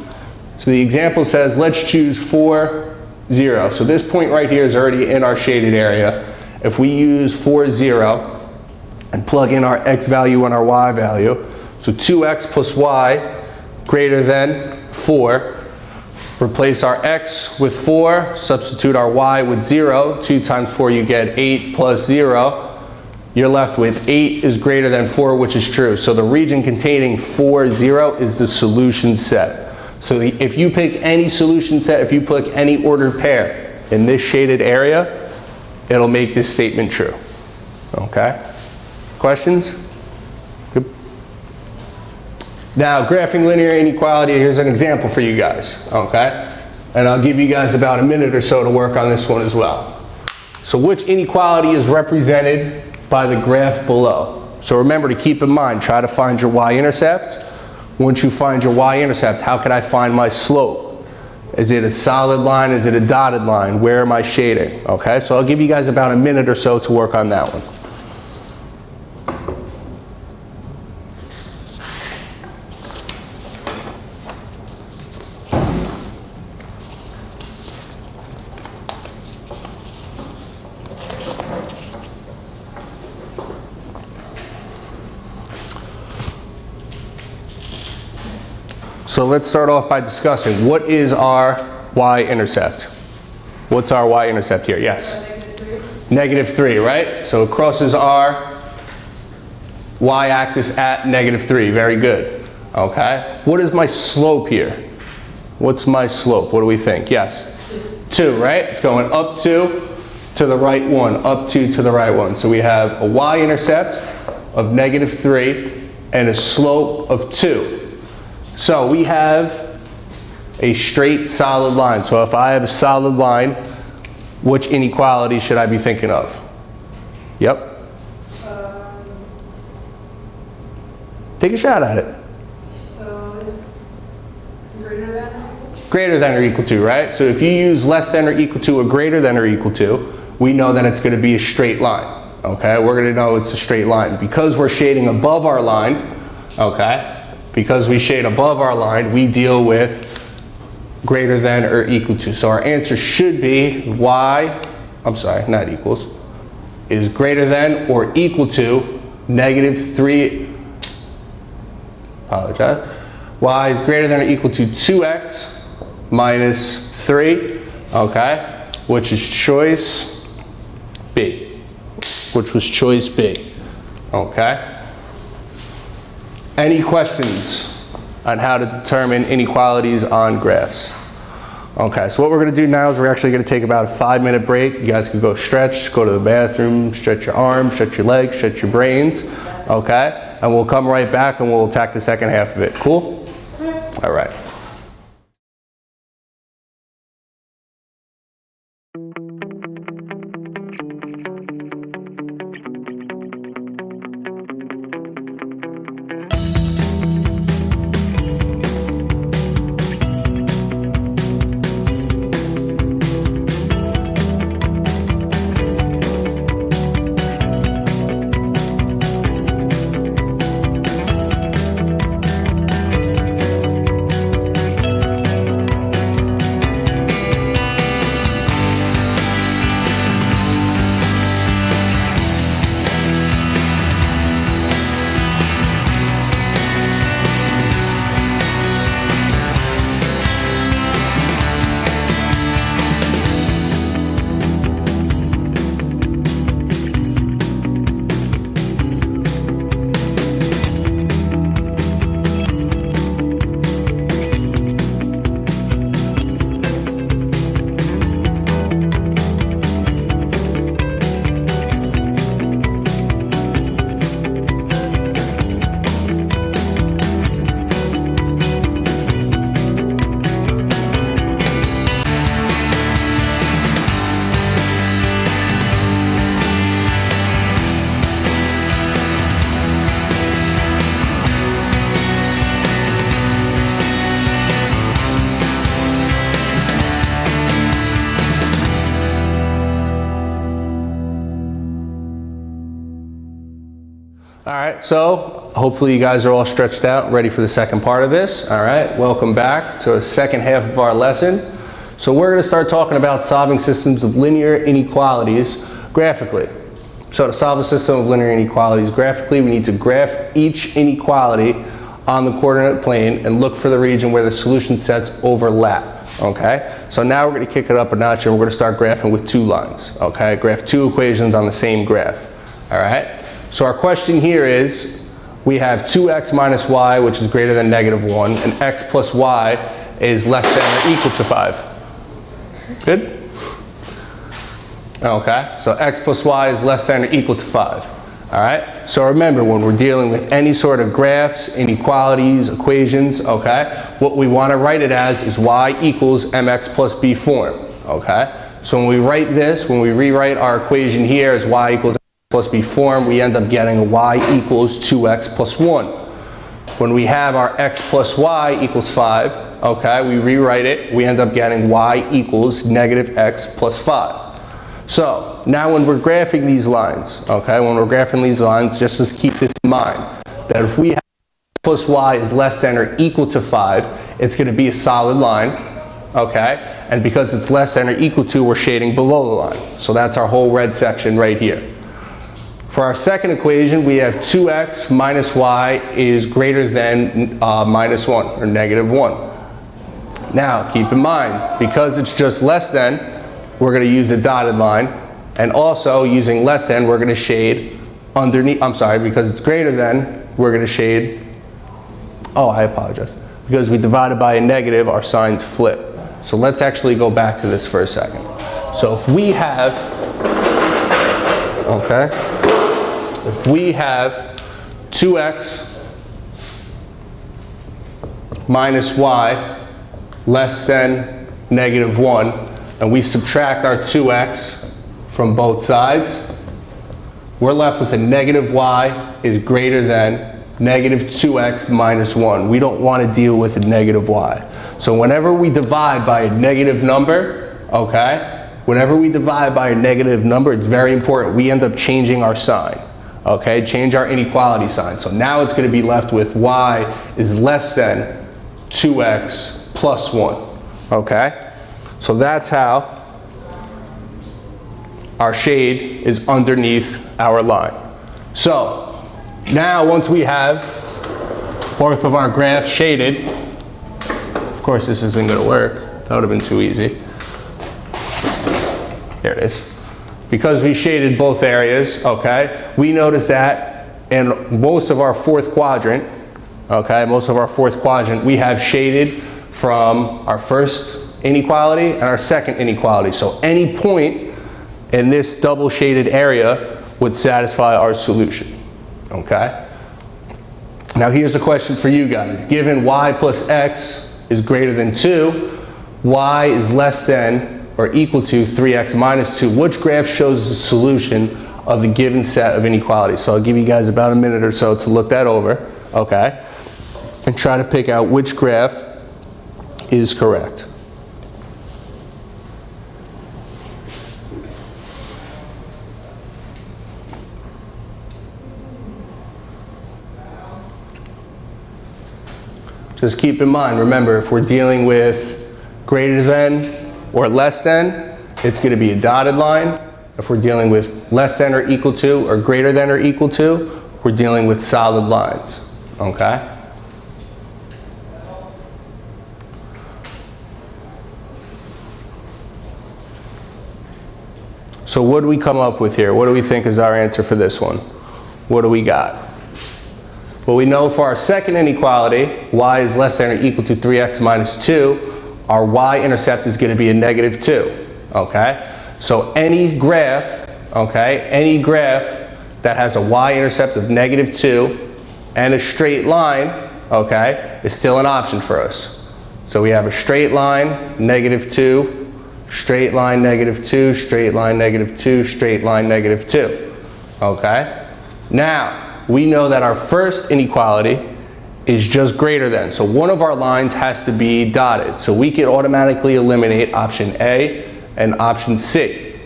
So the example says, let's choose 4, 0. So this point right here is already in our shaded area. If we use 4, 0 and plug in our x value and our y value, so 2x plus y greater than 4, replace our x with 4, substitute our y with 0. 2 times 4 you get 8 plus 0. You're left with 8 is greater than 4, which is true. So the region containing 4, 0 is the solution set. So if you pick any solution set, if you pick any ordered pair in this shaded area, it'll make this statement true. Okay? Questions? Good. Now, graphing linear inequality, here's an example for you guys. Okay? And I'll give you guys about a minute or so to work on this one as well. So which inequality is represented by the graph below? So remember to keep in mind, try to find your y-intercept. Once you find your y-intercept, how can I find my slope? Is it a solid line? Is it a dotted line? Where am I shading? Okay, so I'll give you guys about a minute or so to work on that one. So let's start off by discussing what is our y-intercept. What's our y-intercept here? Yes? Negative 3, right? So it crosses our y-axis at negative 3. Very good. Okay. What is my slope here? What's my slope? What do we think? Yes? 2, right? It's going up 2 to the right 1, up 2 to the right 1. So we have a y-intercept of negative 3 and a slope of 2. So we have a straight solid line. So if I have a solid line, which inequality should I be thinking of? Yep. Take a shot at it. So it's greater than? Greater than or equal to, right? So if you use less than or equal to or greater than or equal to, we know that it's going to be a straight line, okay? We're going to know it's a straight line. Because we're shading above our line, okay? Because we shade above our line, we deal with greater than or equal to. So our answer should be y, I'm sorry, not equals, is greater than or equal to negative 3, apologize, y is greater than or equal to 2x minus 3, okay, which is choice B, which was choice B, okay. Any questions on how to determine inequalities on graphs? Okay, so what we're going to do now is we're actually going to take about a 5-minute break. You guys can go stretch, go to the bathroom, stretch your arms, stretch your legs, stretch your brains, okay? And we'll come right back and we'll attack the second half of it. Cool? All right. All right, so hopefully you guys are all stretched out, ready for the second part of this. All right, welcome back to the second half of our lesson. So we're going to start talking about solving systems of linear inequalities graphically. So to solve a system of linear inequalities graphically, we need to graph each inequality on the coordinate plane and look for the region where the solution sets overlap. Okay, so now we're going to kick it up a notch and we're going to start graphing with 2 lines. Okay, graph 2 equations on the same graph. All right. So our question here is, we have 2x minus y, which is greater than negative 1, and x plus y is less than or equal to 5. Good? Okay, so x plus y is less than or equal to 5. All right, so remember, when we're dealing with any sort of graphs, inequalities, equations, okay, what we want to write it as is y equals mx plus b form. Okay, so when we write this, when we rewrite our equation here as y equals plus b form, we end up getting y equals 2x plus 1. When we have our x plus y equals 5, okay, we rewrite it, we end up getting y equals negative x plus 5. So now when we're graphing these lines, okay, when we're graphing these lines, just keep this in mind, that if we have x plus y is less than or equal to 5, it's going to be a solid line, okay, and because it's less than or equal to, we're shading below the line. So that's our whole red section right here. For our second equation, we have 2x minus y is greater than minus 1, or negative 1. Now, keep in mind, because it's just less than, we're going to use a dotted line, and also using less than, we're going to shade underneath, I'm sorry, because it's greater than, we're going to shade, oh, I apologize. Because we divided by a negative, our signs flip. So let's actually go back to this for a second. So if we have, okay, if we have 2x minus y less than negative 1, and we subtract our 2x from both sides, we're left with a negative y is greater than negative 2x minus 1. We don't want to deal with a negative y. So whenever we divide by a negative number, okay, whenever we divide by a negative number, it's very important. We end up changing our sign, okay, change our inequality sign. So now it's going to be left with y is less than 2x plus 1, okay? So that's how our shade is underneath our line. So now once we have both of our graphs shaded, of course this isn't going to work, that would have been too easy. There it is. Because we shaded both areas, okay, we notice that in most of our fourth quadrant, okay, we have shaded from our first inequality and our second inequality. So any point in this double shaded area would satisfy our solution, okay? Now here's the question for you guys. Given y plus x is greater than 2, y is less than or equal to 3x minus 2, which graph shows the solution of the given set of inequalities? So I'll give you guys about a minute or so to look that over, okay? And try to pick out which graph is correct. Just keep in mind, remember, if we're dealing with greater than or less than, it's going to be a dotted line. If we're dealing with less than or equal to or greater than or equal to, we're dealing with solid lines, okay? So what do we come up with here? What do we think is our answer for this one? What do we got? Well, we know for our second inequality, y is less than or equal to 3x minus 2, our y-intercept is going to be a negative 2, okay? So any graph, okay, any graph that has a y-intercept of negative 2 and a straight line, okay, is still an option for us. So we have a straight line, negative 2, straight line, negative 2, straight line, negative 2, straight line, negative 2, okay? Now, we know that our first inequality is just greater than. So one of our lines has to be dotted. So we can automatically eliminate option A and option C.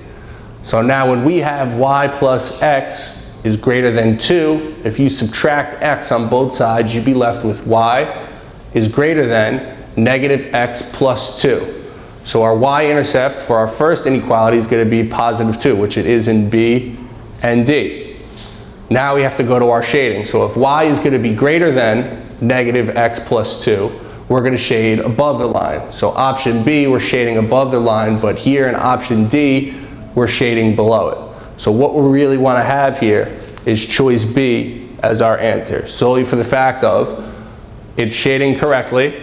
So now when we have y plus x is greater than 2, if you subtract x on both sides, you'd be left with y is greater than negative x plus 2. So our y-intercept for our first inequality is going to be positive 2, which it is in B and D. Now we have to go to our shading. So if y is going to be greater than negative x plus 2, we're going to shade above the line. So option B, we're shading above the line, but here in option D, we're shading below it. So what we really want to have here is choice B as our answer, solely for the fact of it's shading correctly,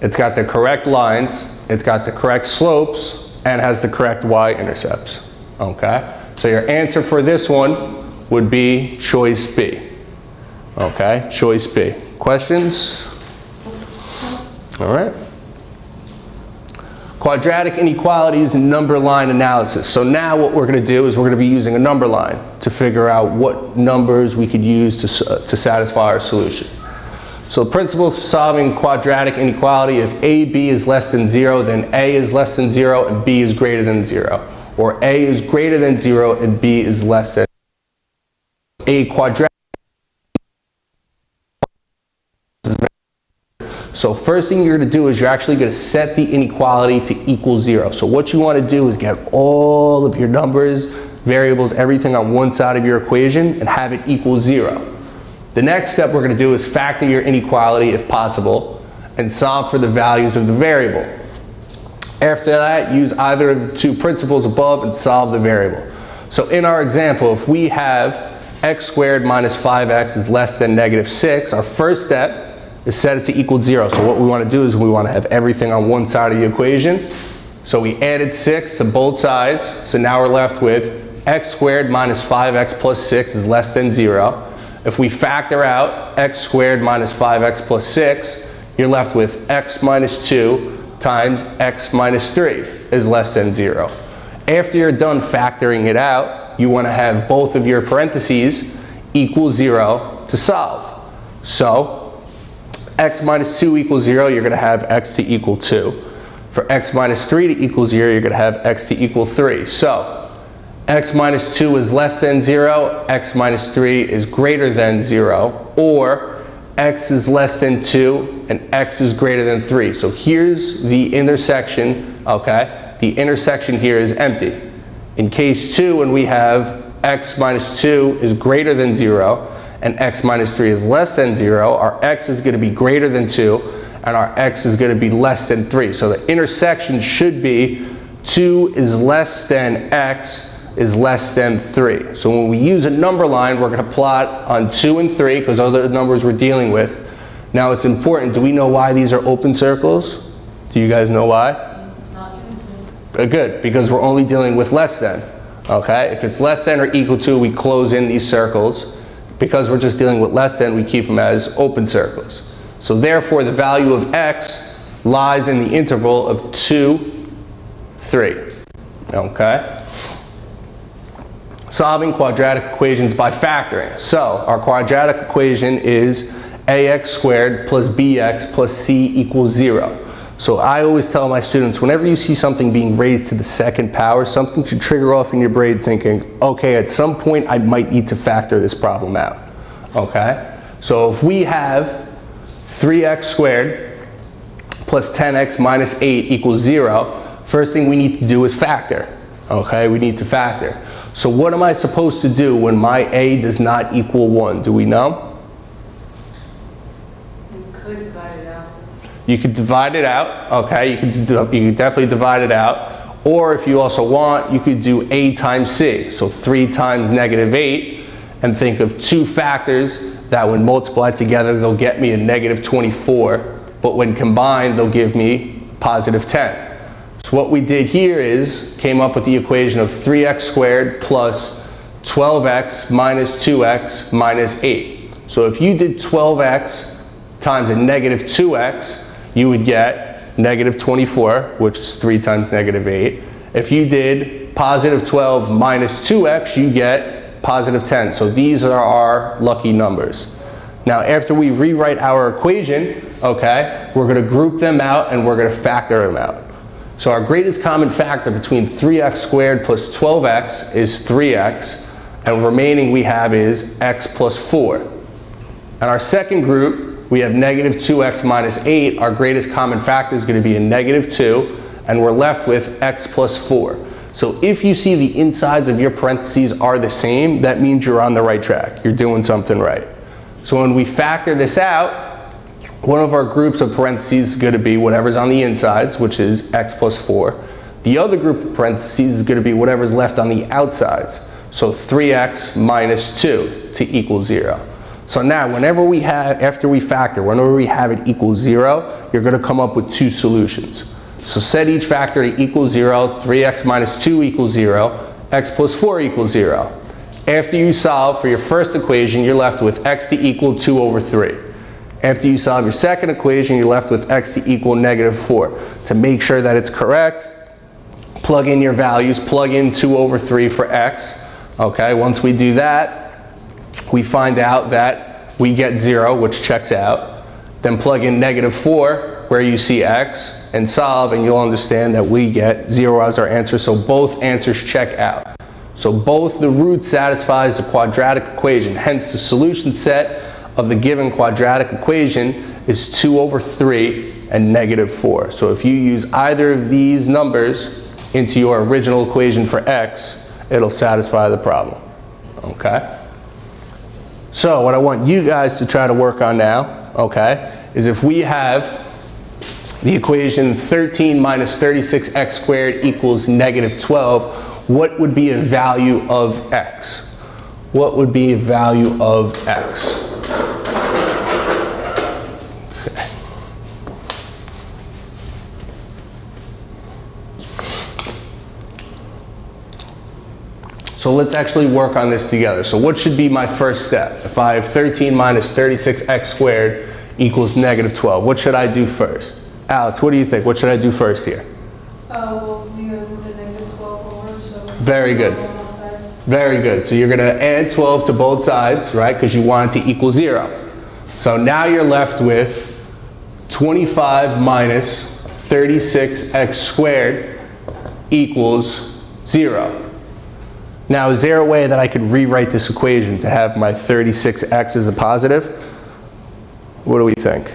it's got the correct lines, it's got the correct slopes, and has the correct y-intercepts, okay? So your answer for this one would be choice B. Okay, choice B. Questions? All right. Quadratic inequalities and number line analysis. So now what we're going to do is we're going to be using a number line to figure out what numbers we could use to satisfy our solution. So the principles of solving quadratic inequality, if a, b is less than 0, then a is less than 0 and b is greater than 0. Or a is greater than 0 and b is less than a quadratic. So first thing you're going to do is you're actually going to set the inequality to equal 0. So what you want to do is get all of your numbers, variables, everything on one side of your equation and have it equal 0. The next step we're going to do is factor your inequality if possible and solve for the values of the variable. After that, use either of the two principles above and solve the variable. So in our example, if we have x squared minus 5x is less than negative 6, our first step is set it to equal 0. So what we want to do is we want to have everything on one side of the equation. So we added 6 to both sides. So now we're left with x squared minus 5x plus 6 is less than 0. If we factor out x squared minus 5x plus 6, you're left with x minus 2 times x minus 3 is less than 0. After you're done factoring it out, you want to have both of your parentheses equal 0 to solve. So x minus 2 equals 0, you're going to have x to equal 2. For x minus 3 to equal 0, you're going to have x to equal 3. So x minus 2 is less than 0, x minus 3 is greater than 0, or x is less than 2 and x is greater than 3. So here's the intersection, okay? The intersection here is empty. In case 2, when we have x minus 2 is greater than 0 and x minus 3 is less than 0, our x is going to be greater than 2 and our x is going to be less than 3. So the intersection should be 2 is less than x is less than 3. So when we use a number line, we're going to plot on 2 and 3 because those are the numbers we're dealing with. Now it's important, do we know why these are open circles? Do you guys know why? It's not equal to. Good, because we're only dealing with less than. Okay, if it's less than or equal to, we close in these circles. Because we're just dealing with less than, we keep them as open circles. So therefore, the value of x lies in the interval of 2, 3. Okay? Solving quadratic equations by factoring. So our quadratic equation is ax squared plus bx plus c equals 0. So I always tell my students, whenever you see something being raised to the second power, something should trigger off in your brain thinking, okay, at some point I might need to factor this problem out. Okay? So if we have 3x squared plus 10x minus 8 equals 0, first thing we need to do is factor. Okay? We need to factor. So what am I supposed to do when my a does not equal 1? Do we know? You could divide it out. You could divide it out, okay? You could definitely divide it out. Or if you also want, you could do a times c. So 3 times negative 8, and think of two factors that when multiplied together, they'll get me a negative 24. But when combined, they'll give me positive 10. So what we did here is came up with the equation of 3x squared plus 12x minus 2x minus 8. So if you did 12x times a negative 2x, you would get negative 24, which is 3 times negative 8. If you did positive 12 minus 2x, you get positive 10. So these are our lucky numbers. Now after we rewrite our equation, okay, we're going to group them out and we're going to factor them out. So our greatest common factor between 3x squared plus 12x is 3x, and remaining we have is x plus 4. And our second group, we have negative 2x minus 8. Our greatest common factor is going to be a negative 2, and we're left with x plus 4. So if you see the insides of your parentheses are the same, that means you're on the right track. You're doing something right. So when we factor this out, one of our groups of parentheses is going to be whatever's on the insides, which is x plus 4. The other group of parentheses is going to be whatever's left on the outsides. So 3x minus 2 to equal 0. So now, whenever we have, after we factor, whenever we have it equal 0, you're going to come up with two solutions. So set each factor to equal 0, 3x minus 2 equals 0, x plus 4 equals 0. After you solve for your first equation, you're left with x to equal 2 over 3. After you solve your second equation, you're left with x to equal negative 4. To make sure that it's correct, plug in your values, plug in 2 over 3 for x. Okay, once we do that, we find out that we get 0, which checks out. Then plug in negative 4, where you see x, and solve, and you'll understand that we get 0 as our answer, so both answers check out. So both the root satisfies the quadratic equation, hence the solution set of the given quadratic equation is 2 over 3 and negative 4. So if you use either of these numbers into your original equation for x, it'll satisfy the problem. Okay? So what I want you guys to try to work on now, okay, is if we have the equation 13 minus 36x squared equals negative 12, what would be a value of x? What would be a value of x? Okay. So let's actually work on this together. So what should be my first step? If I have 13 minus 36x squared equals negative 12, what should I do first? Alex, what do you think? What should I do first here? Well, you move the negative 12 over, so... Very good. On both sides. Very good. So you're going to add 12 to both sides, right? Because you want it to equal 0. So now you're left with 25 minus 36x squared equals 0. Now, is there a way that I could rewrite this equation to have my 36x as a positive? What do we think?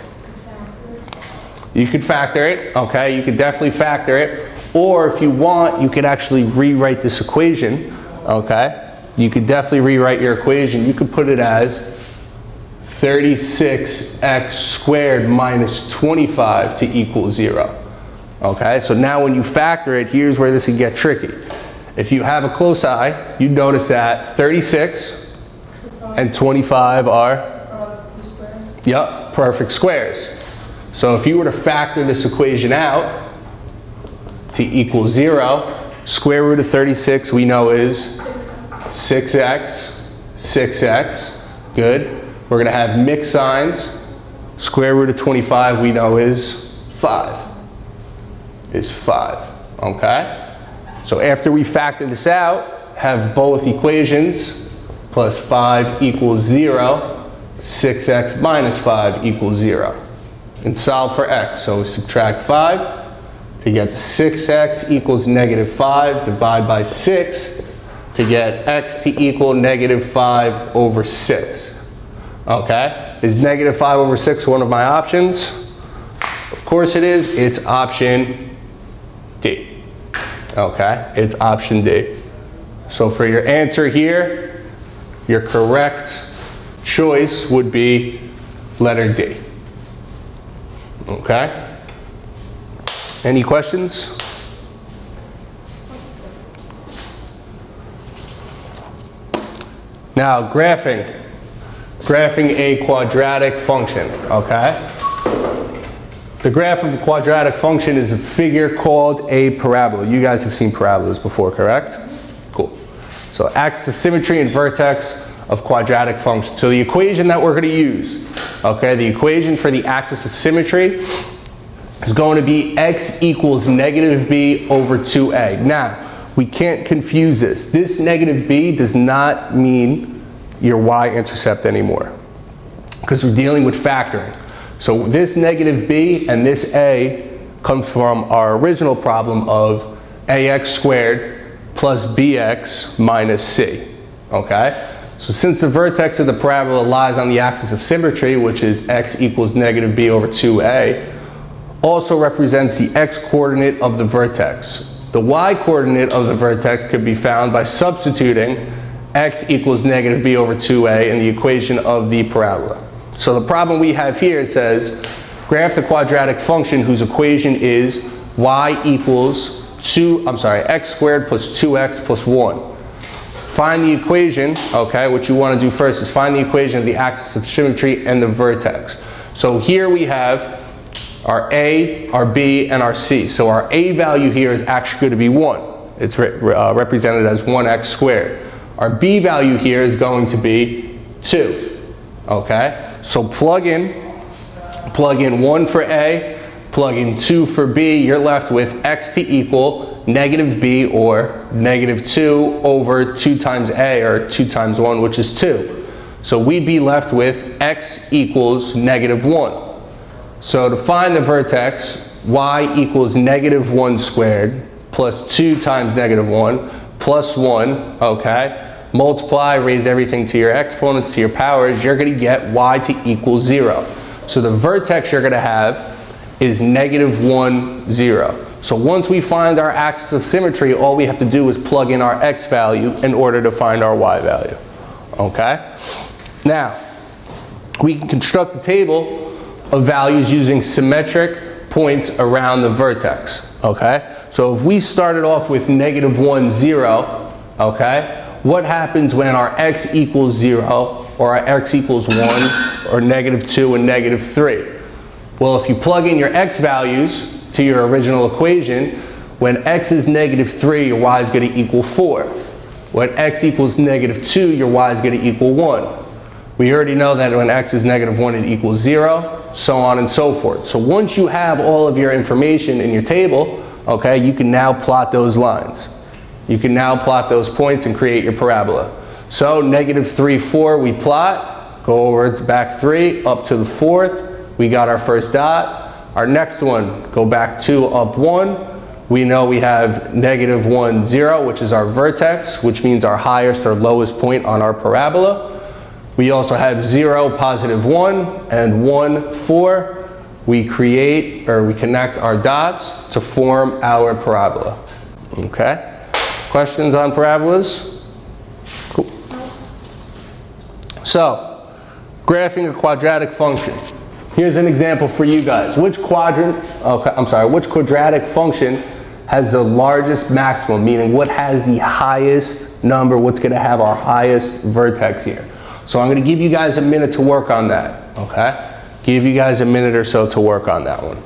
You could factor it, okay? You could definitely factor it. Or if you want, you could actually rewrite this equation, okay? You could definitely rewrite your equation. You could put it as 36x squared minus 25 to equal 0. Okay, so now when you factor it, here's where this can get tricky. If you have a close eye, you'd notice that 36 and 25 are, yep, perfect squares. So if you were to factor this equation out to equal 0, square root of 36 we know is 6x, 6x, good. We're going to have mixed signs. Square root of 25 we know is 5. Okay? So after we factor this out, have both equations, plus 5 equals 0, 6x minus 5 equals 0. And solve for x. So we subtract 5 to get 6x equals negative 5, divide by 6 to get x to equal negative 5 over 6. Okay? Is negative 5 over 6 one of my options? Of course it is. It's option D. Okay? It's option D. So for your answer here, your correct choice would be letter D. Okay? Any questions? Now, graphing a quadratic function, okay? The graph of the quadratic function is a figure called a parabola. You guys have seen parabolas before, correct? Cool. So axis of symmetry and vertex of quadratic function. So the equation that we're going to use, okay, the equation for the axis of symmetry is going to be x equals negative b over 2a. Now, we can't confuse this. This negative b does not mean your y-intercept anymore, because we're dealing with factoring. So this negative b and this a comes from our original problem of ax squared plus bx minus c, okay? So since the vertex of the parabola lies on the axis of symmetry, which is x equals negative b over 2a, also represents the x-coordinate of the vertex. The y-coordinate of the vertex could be found by substituting x equals negative b over 2a in the equation of the parabola. So the problem we have here says, graph the quadratic function whose equation is y equals x squared plus 2x plus 1. Find the equation, okay, what you want to do first is find the equation of the axis of symmetry and the vertex. So here we have our a, our b, and our c. So our a value here is actually going to be 1. It's represented as 1x squared. Our b value here is going to be 2. Okay, so plug in 1 for a, plug in 2 for b, you're left with x to equal negative b, or negative 2 over 2 times a, or 2 times 1, which is 2. So we'd be left with x equals negative 1. So to find the vertex, y equals negative 1 squared plus 2 times negative 1 plus 1, okay? Multiply, raise everything to your exponents, to your powers, you're going to get y to equal 0. So the vertex you're going to have is negative 1, 0. So once we find our axis of symmetry, all we have to do is plug in our x value in order to find our y value. Okay? Now, we can construct a table of values using symmetric points around the vertex. Okay? So if we started off with negative 1, 0, okay? What happens when our x equals 0, or our x equals 1, or negative 2 and negative 3? Well, if you plug in your x values to your original equation, when x is negative 3, your y is going to equal 4. When x equals negative 2, your y is going to equal 1. We already know that when x is negative 1, it equals 0, so on and so forth. So once you have all of your information in your table, okay, you can now plot those lines. You can now plot those points and create your parabola. So negative 3, 4 we plot, go over to back 3, up to the 4th, we got our first dot. Our next one, go back 2, up 1. We know we have negative 1, 0, which is our vertex, which means our highest or lowest point on our parabola. We also have 0, positive 1, and 1, 4. We create, or we connect our dots to form our parabola. Okay? Questions on parabolas? Cool. So, graphing a quadratic function. Here's an example for you guys. Which quadratic function has the largest maximum, meaning what has the highest number, what's going to have our highest vertex here. So I'm going to give you guys a minute to work on that, okay? Give you guys a minute or so to work on that one.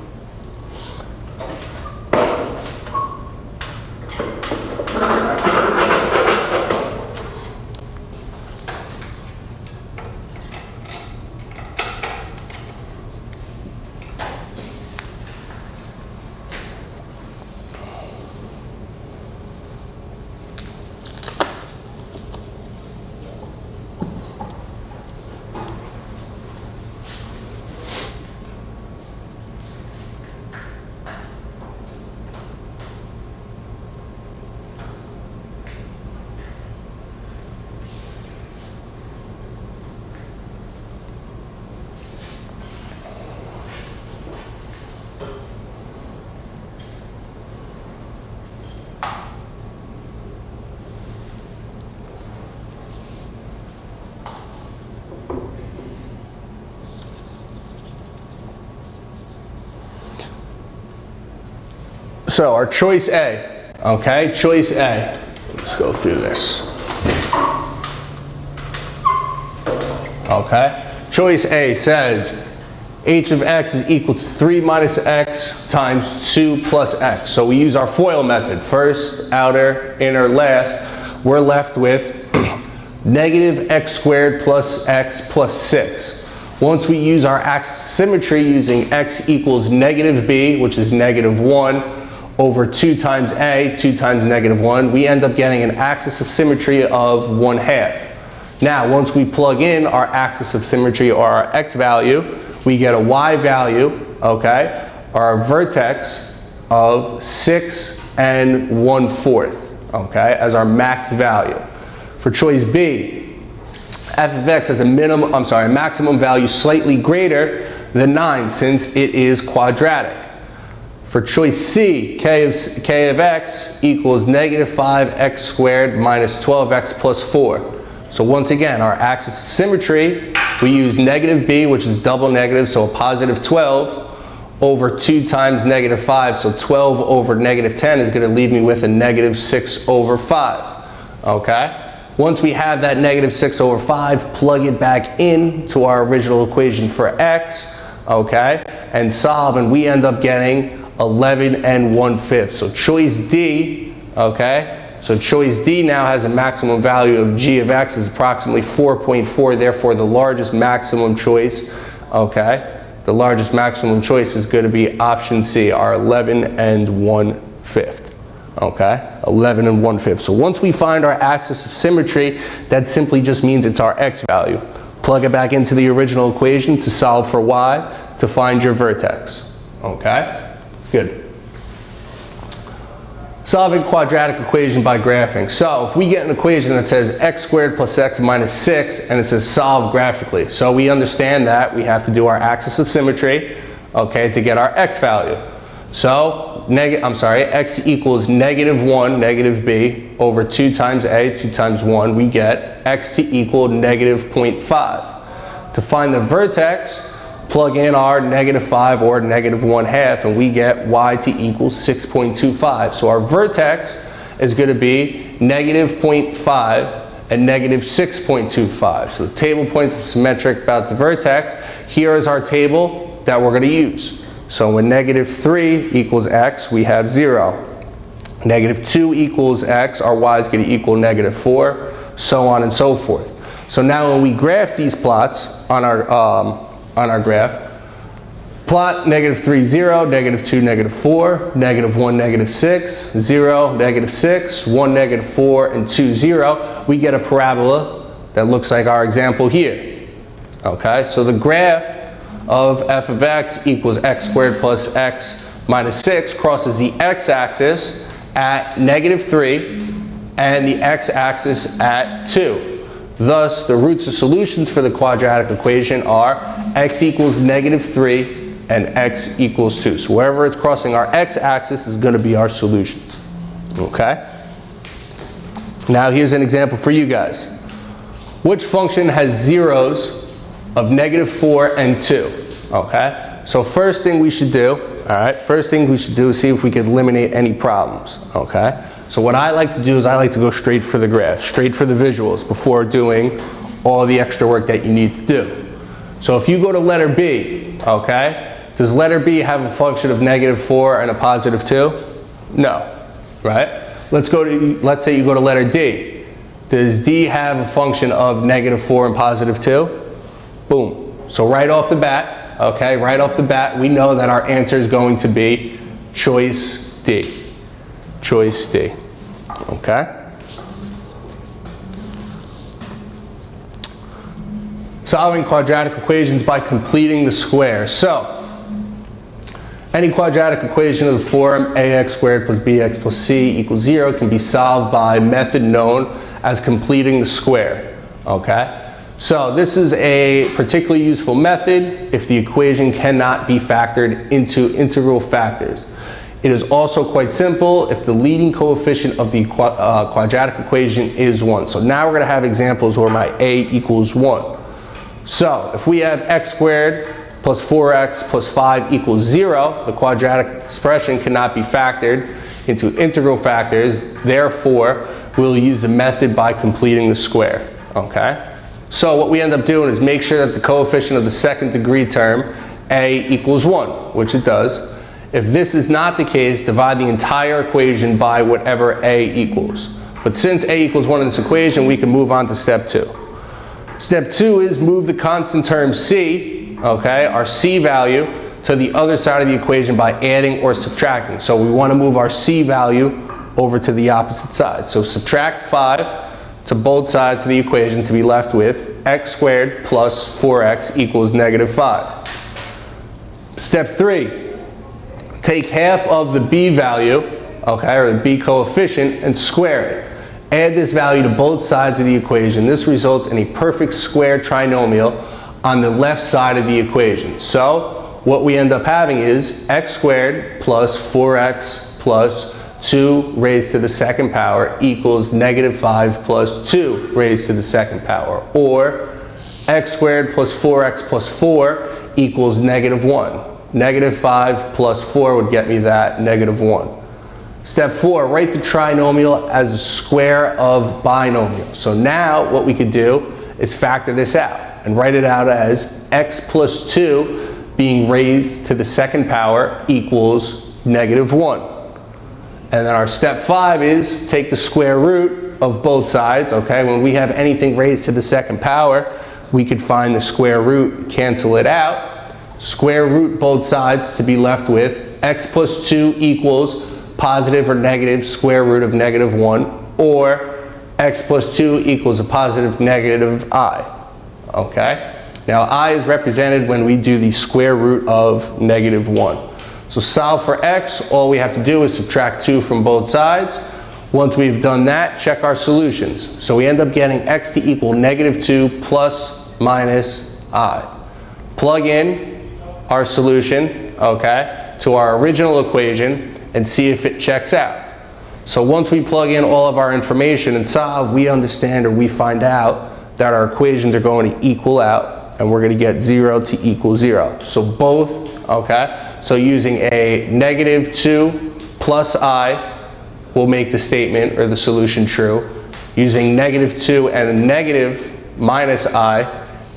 So our choice A, okay, choice A. Let's go through this. Okay, choice A says h of x is equal to 3 minus x times 2 plus x. So we use our FOIL method, first, outer, inner, last. We're left with negative x squared plus x plus 6. Once we use our axis of symmetry using x equals negative b, which is negative 1, over 2 times a, 2 times negative 1, we end up getting an axis of symmetry of 1/2. Now, once we plug in our axis of symmetry or our x value, we get a y value, okay, our vertex of 6 and 1/4, okay, as our max value. For choice B, f of x has a maximum value slightly greater than 9 since it is quadratic. For choice C, k of x equals negative 5x squared minus 12x plus 4. So once again, our axis of symmetry, we use negative b, which is double negative, so a positive 12, over 2 times negative 5, so 12 over negative 10 is going to leave me with a negative 6 over 5. Okay? Once we have that negative 6 over 5, plug it back into our original equation for x, okay, and solve, and we end up getting 11 and 1/5. So choice D, okay, so choice D now has a maximum value of g of x is approximately 4.4, therefore the largest maximum choice, okay, the largest maximum choice is going to be option C, our 11 and 1/5. Okay, 11 and 1/5. So once we find our axis of symmetry, that simply just means it's our x value. Plug it back into the original equation to solve for y to find your vertex. Okay, good. Solving quadratic equation by graphing. So if we get an equation that says x squared plus x minus 6 and it says solve graphically. So we understand that we have to do our axis of symmetry, okay, to get our x value. So x equals negative 1, negative b, over 2 times a, 2 times 1, we get x to equal negative 0.5. To find the vertex, plug in our negative 5 or negative 1/2 and we get y to equal 6.25. So our vertex is going to be negative 0.5 and negative 6.25. So the table points are symmetric about the vertex. Here is our table that we're going to use. So when negative 3 equals x, we have 0. Negative 2 equals x, our y is going to equal negative 4, so on and so forth. So now when we graph these plots on our graph, plot negative 3, 0, negative 2, negative 4, negative 1, negative 6, 0, negative 6, 1, negative 4, and 2, 0, we get a parabola that looks like our example here. Okay, so the graph of f of x equals x squared plus x minus 6 crosses the x-axis at -3 and the x-axis at 2. Thus, the roots of solutions for the quadratic equation are x equals -3 and x equals 2. So wherever it's crossing our x-axis is going to be our solutions. Okay? Now here's an example for you guys. Which function has zeros of -4 and 2? Okay? So first thing we should do, is see if we can eliminate any problems. Okay? So what I like to do is I like to go straight for the graph, straight for the visuals before doing all the extra work that you need to do. So if you go to letter B, okay, does letter B have a function of -4 and a positive 2? No, right? Let's say you go to letter D. Does D have a function of -4 and positive 2? Boom. So right off the bat, okay, we know that our answer is going to be choice D. Choice D. Okay? Solving quadratic equations by completing the square. So, any quadratic equation of the form ax squared plus bx plus c equals 0 can be solved by a method known as completing the square. Okay? So this is a particularly useful method if the equation cannot be factored into integral factors. It is also quite simple if the leading coefficient of the quadratic equation is 1. So now we're going to have examples where my a equals 1. So if we have x squared plus 4x plus 5 equals 0, the quadratic expression cannot be factored into integral factors. Therefore, we'll use the method by completing the square. Okay? So what we end up doing is make sure that the coefficient of the second degree term, a equals 1, which it does. If this is not the case, divide the entire equation by whatever a equals. But since a equals 1 in this equation, we can move on to step 2. Step 2 is move the constant term c, okay, our c value, to the other side of the equation by adding or subtracting. So we want to move our c value over to the opposite side. So subtract 5 to both sides of the equation to be left with x squared plus 4x equals -5. Step 3, take half of the b value, okay, or the b coefficient, and square it. Add this value to both sides of the equation. This results in a perfect square trinomial on the left side of the equation. So what we end up having is x squared plus 4x plus 2 raised to the second power equals -5 plus 2 raised to the second power. Or x squared plus 4x plus 4 equals -1. -5 plus 4 would get me that, -1. Step 4, write the trinomial as a square of binomial. So now what we could do is factor this out and write it out as x plus 2 being raised to the second power equals -1. And then our step 5 is take the square root of both sides. Okay, when we have anything raised to the second power, we could find the square root, cancel it out, square root both sides to be left with x plus 2 equals positive or negative square root of -1, or x plus 2 equals a positive negative I. Okay? Now I is represented when we do the square root of -1. So solve for x, all we have to do is subtract 2 from both sides. Once we've done that, check our solutions. So we end up getting x to equal -2 plus minus I. Plug in our solution, okay, to our original equation and see if it checks out. So once we plug in all of our information and solve, we understand, or we find out that our equations are going to equal out, and we're going to get 0 to equal 0. So both, okay, so using a -2 plus I will make the statement or the solution true. Using -2 and a negative minus I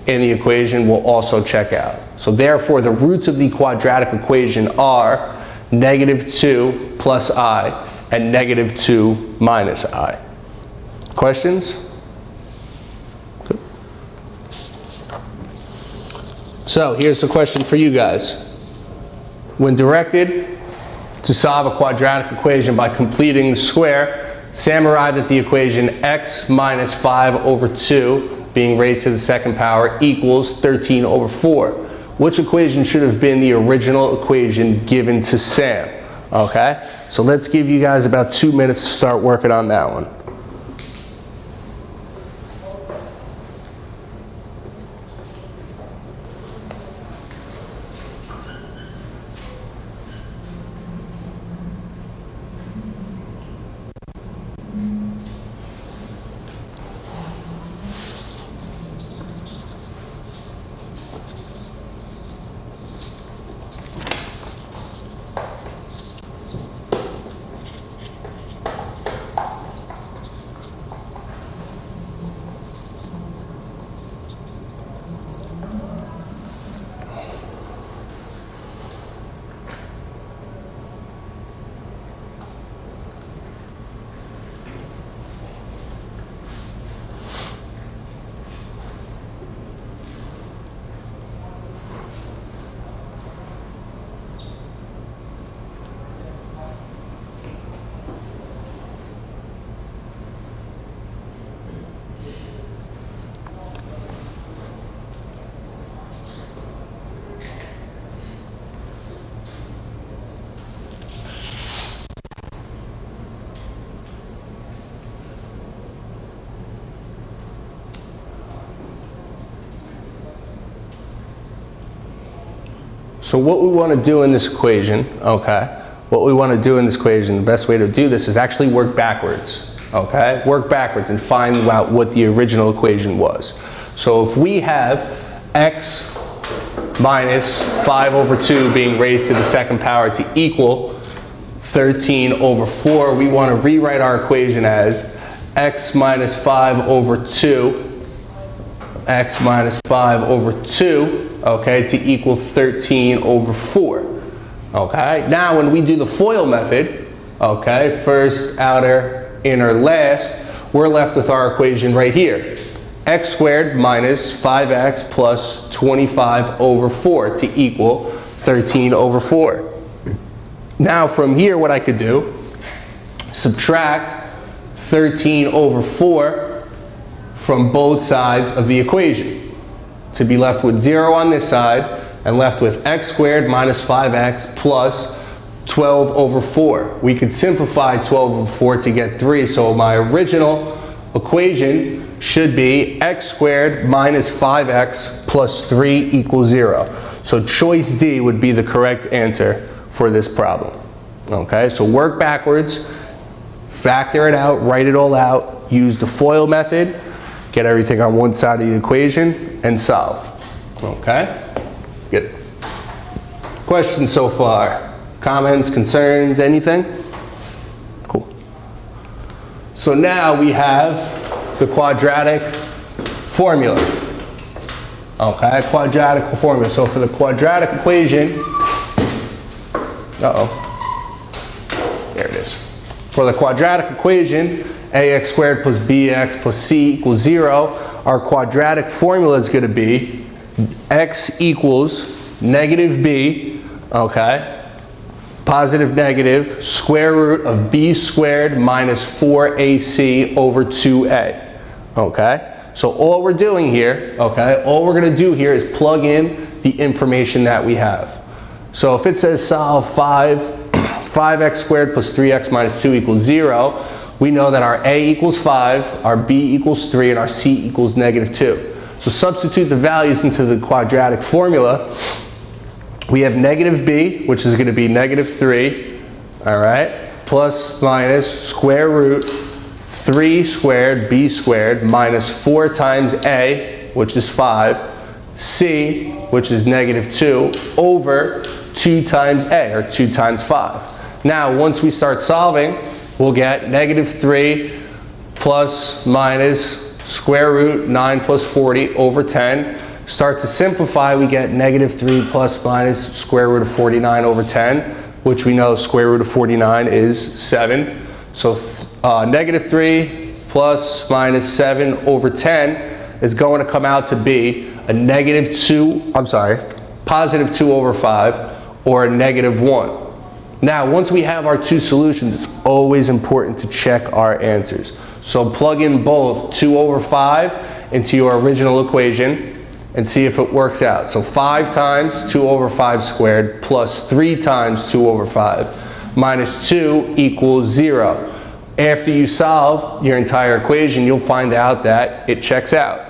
in the equation will also check out. So therefore, the roots of the quadratic equation are -2 plus I and -2 minus I. Questions? Good. So here's the question for you guys. When directed to solve a quadratic equation by completing the square, Sam arrived at the equation x minus 5 over 2 being raised to the second power equals 13 over 4. Which equation should have been the original equation given to Sam? Okay, so let's give you guys about 2 minutes to start working on that one. So what we want to do in this equation, okay, the best way to do this is actually work backwards, okay? Work backwards and find out what the original equation was. So if we have x minus 5 over 2 being raised to the second power to equal 13 over 4, we want to rewrite our equation as x minus 5 over 2, x minus 5 over 2, okay, to equal 13 over 4. Okay, now when we do the FOIL method, okay, first, outer, inner, last, we're left with our equation right here. X squared minus 5x plus 25 over 4 to equal 13 over 4. Now from here what I could do, subtract 13 over 4 from both sides of the equation, to be left with 0 on this side and left with x squared minus 5x plus 12 over 4. We could simplify 12 over 4 to get 3, so my original equation should be x squared minus 5x plus 3 equals 0. So choice D would be the correct answer for this problem. Okay, so work backwards, factor it out, write it all out, use the FOIL method, get everything on one side of the equation, and solve. Okay? Good. Questions so far? Comments, concerns, anything? Cool. So now we have the quadratic formula. Okay, quadratic formula. So for the quadratic equation, there it is. For the quadratic equation, ax squared plus bx plus c equals 0, our quadratic formula is going to be x equals negative b, okay, positive negative, square root of b squared minus 4ac over 2a, okay? So all we're doing here, okay, all we're going to do here is plug in the information that we have. So if it says solve 5x squared plus 3x minus 2 equals 0, we know that our a equals 5, our b equals 3, and our c equals negative 2. So substitute the values into the quadratic formula. We have negative b, which is going to be negative 3, all right, plus minus square root 3 squared b squared minus 4 times a, which is 5, c, which is negative 2, over 2 times a, or 2 times 5. Now, once we start solving, we'll get negative 3 plus minus square root 9 plus 40 over 10. Start to simplify, we get negative 3 plus minus square root of 49 over 10, which we know square root of 49 is 7. So negative 3 plus minus 7 over 10 is going to come out to be a positive 2 over 5, or a negative 1. Now, once we have our two solutions, it's always important to check our answers. So plug in both 2 over 5 into your original equation and see if it works out. So 5 times 2 over 5 squared plus 3 times 2 over 5 minus 2 equals 0. After you solve your entire equation, you'll find out that it checks out.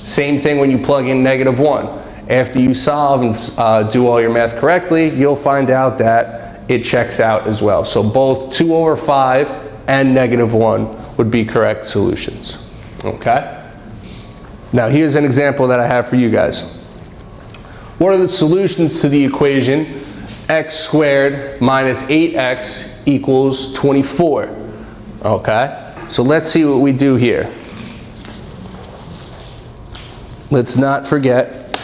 Same thing when you plug in -1. After you solve and do all your math correctly, you'll find out that it checks out as well. So both 2 over 5 and -1 would be correct solutions. Okay? Now here's an example that I have for you guys. What are the solutions to the equation x squared minus 8x equals 24? Okay? So let's see what we do here. Let's not forget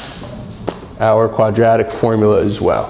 our quadratic formula as well.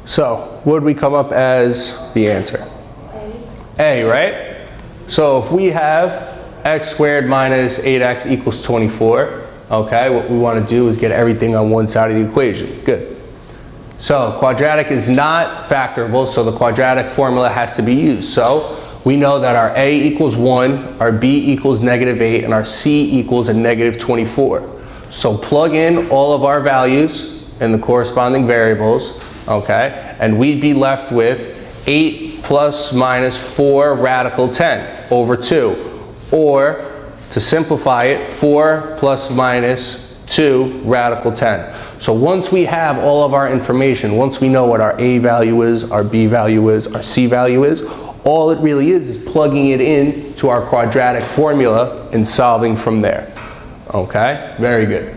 So, what would we come up as the answer? A, right? So if we have x squared minus 8x equals 24, okay, what we want to do is get everything on one side of the equation. Good. So quadratic is not factorable, so the quadratic formula has to be used. So we know that our a equals 1, our b equals -8, and our c equals a -24. So plug in all of our values in the corresponding variables, okay, and we'd be left with 8 plus minus 4 radical 10 over 2. Or, to simplify it, 4 plus minus 2 radical 10. So once we have all of our information, once we know what our a value is, our b value is, our c value is, all it really is plugging it in to our quadratic formula and solving from there. Okay, very good.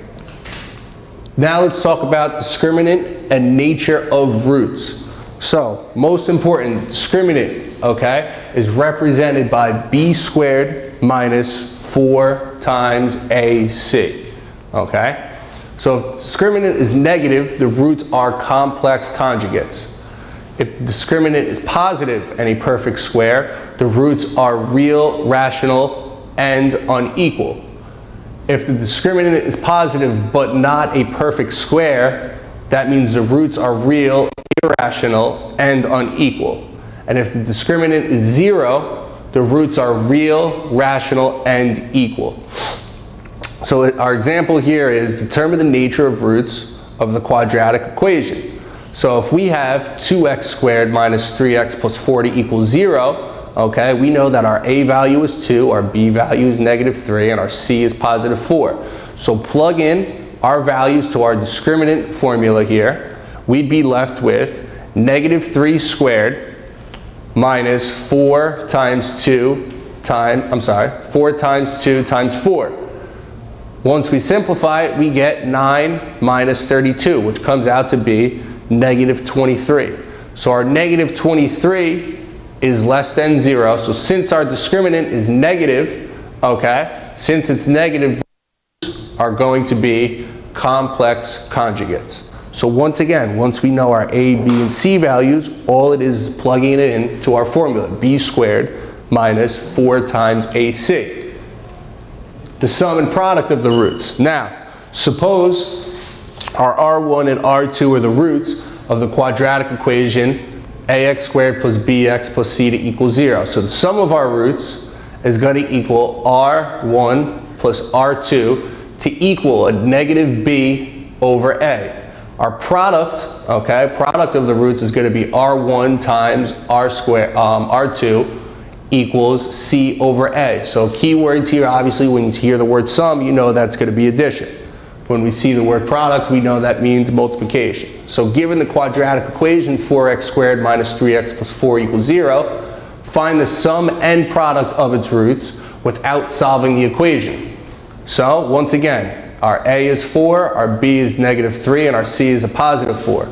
Now let's talk about discriminant and nature of roots. So, most important, discriminant, okay, is represented by b squared minus 4 times ac, okay? So if discriminant is negative, the roots are complex conjugates. If discriminant is positive and a perfect square, the roots are real, rational, and unequal. If the discriminant is positive but not a perfect square, that means the roots are real, irrational, and unequal. And if the discriminant is 0, the roots are real, rational, and equal. So our example here is determine the nature of roots of the quadratic equation. So if we have 2x squared minus 3x plus 40 equals 0, okay, we know that our a value is 2, our b value is -3, and our c is +4. So plug in our values to our discriminant formula here. We'd be left with -3 squared minus 4 times 2 times 4. Once we simplify it, we get 9 minus 32, which comes out to be negative 23. So our negative 23 is less than 0. So since our discriminant is negative, okay, since it's negative, are going to be complex conjugates. So once again, once we know our A, B, and C values, all it is plugging it in to our formula, B squared minus 4 times AC. The sum and product of the roots. Now, suppose our R1 and R2 are the roots of the quadratic equation ax squared plus bx plus c to equal 0. So the sum of our roots is going to equal R1 plus R2 to equal a negative b over a. Our product, okay, product of the roots is going to be R1 times R2 equals c over a. So key words here, obviously, when you hear the word sum, you know that's going to be addition. When we see the word product, we know that means multiplication. So given the quadratic equation 4x squared minus 3x plus 4 equals 0, find the sum and product of its roots without solving the equation. So once again, our a is 4, our b is negative 3, and our c is a positive 4.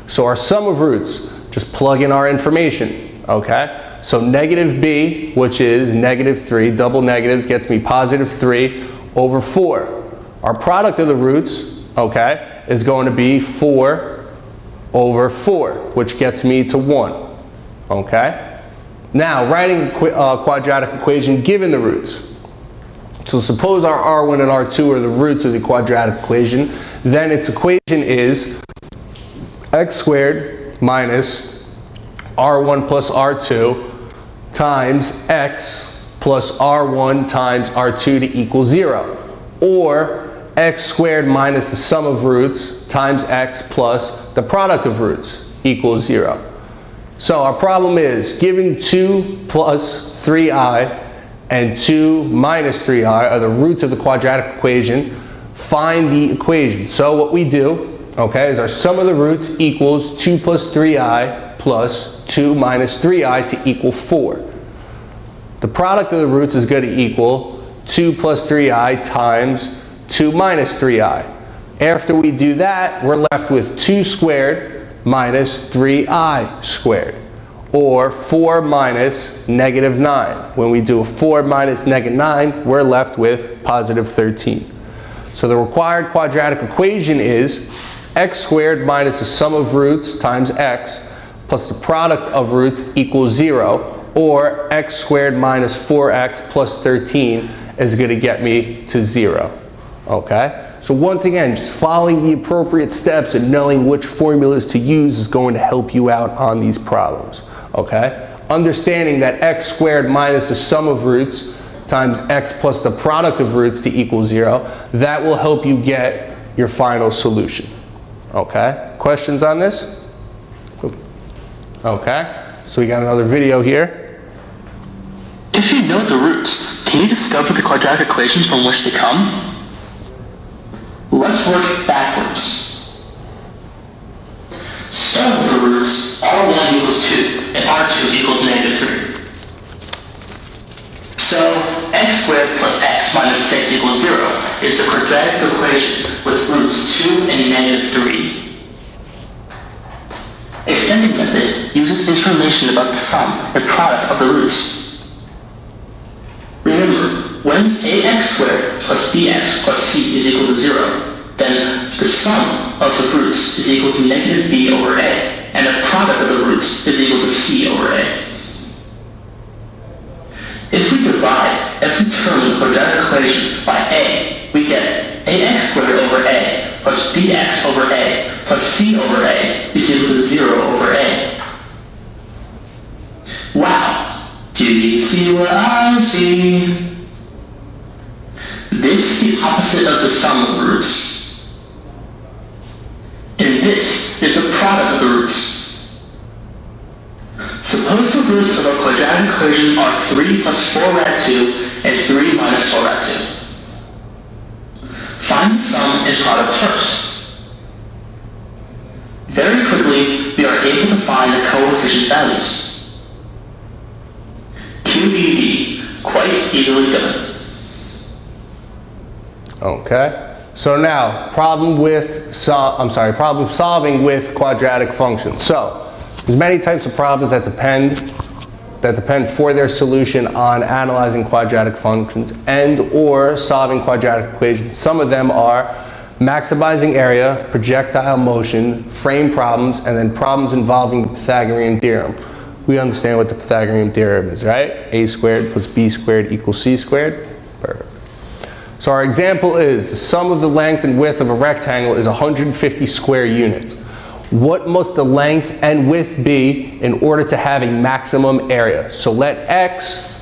So our sum of roots, just plug in our information, okay? So negative b, which is negative 3, double negatives gets me positive 3 over 4. Our product of the roots, okay, is going to be 4 over 4, which gets me to 1, okay? Now, writing a quadratic equation given the roots. So suppose our R1 and R2 are the roots of the quadratic equation, then its equation is x squared minus R1 plus R2 times x plus R1 times R2 to equal 0, or x squared minus the sum of roots times x plus the product of roots equals 0. So our problem is, given 2 plus 3i and 2 minus 3i are the roots of the quadratic equation, find the equation. So what we do, okay, is our sum of the roots equals 2 plus 3i plus 2 minus 3i to equal 4. The product of the roots is going to equal 2 plus 3i times 2 minus 3i. After we do that, we're left with 2 squared minus 3i squared, or 4 minus negative 9. When we do a 4 minus negative 9, we're left with positive 13. So the required quadratic equation is x squared minus the sum of roots times x plus the product of roots equals 0, or x squared minus 4x plus 13 is going to get me to 0. Okay? So once again, just following the appropriate steps and knowing which formulas to use is going to help you out on these problems. Okay? Understanding that x squared minus the sum of roots times x plus the product of roots to equal 0, that will help you get your final solution. Okay? Questions on this? Okay? So we got another video here. If you know the roots, can you discover the quadratic equations from which they come? Let's work backwards. Start with the roots, R1 equals 2, and R2 equals negative 3. So, x squared plus x minus 6 equals 0 is the quadratic equation with roots 2 and negative 3. Extending method uses information about the sum and product of the roots. Remember, when ax squared plus bx plus c is equal to 0, then the sum of the roots is equal to negative b over a, and the product of the roots is equal to c over a. If we divide every term in the quadratic equation by a, we get ax squared over a plus bx over a plus c over a is equal to 0 over a. Wow! Do you see what I see? This is the opposite of the sum of the roots. And this is the product of the roots. Suppose the roots of a quadratic equation are 3 plus 4 rad 2 and 3 minus 4 rad 2. Find the sum and product first. Very quickly, we are able to find the coefficient values. QED, quite easily done. Okay, So now, problem solving with quadratic functions. So, there's many types of problems that depend for their solution on analyzing quadratic functions and or solving quadratic equations. Some of them are maximizing area, projectile motion, frame problems, and then problems involving the Pythagorean theorem. We understand what the Pythagorean theorem is, right? A squared plus b squared equals c squared. Perfect. So our example is the sum of the length and width of a rectangle is 150 square units. What must the length and width be in order to have a maximum area? So let x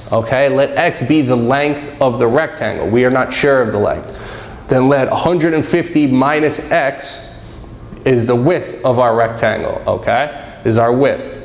be the length of the rectangle. We are not sure of the length. Then let 150 minus x is the width of our rectangle, is our width.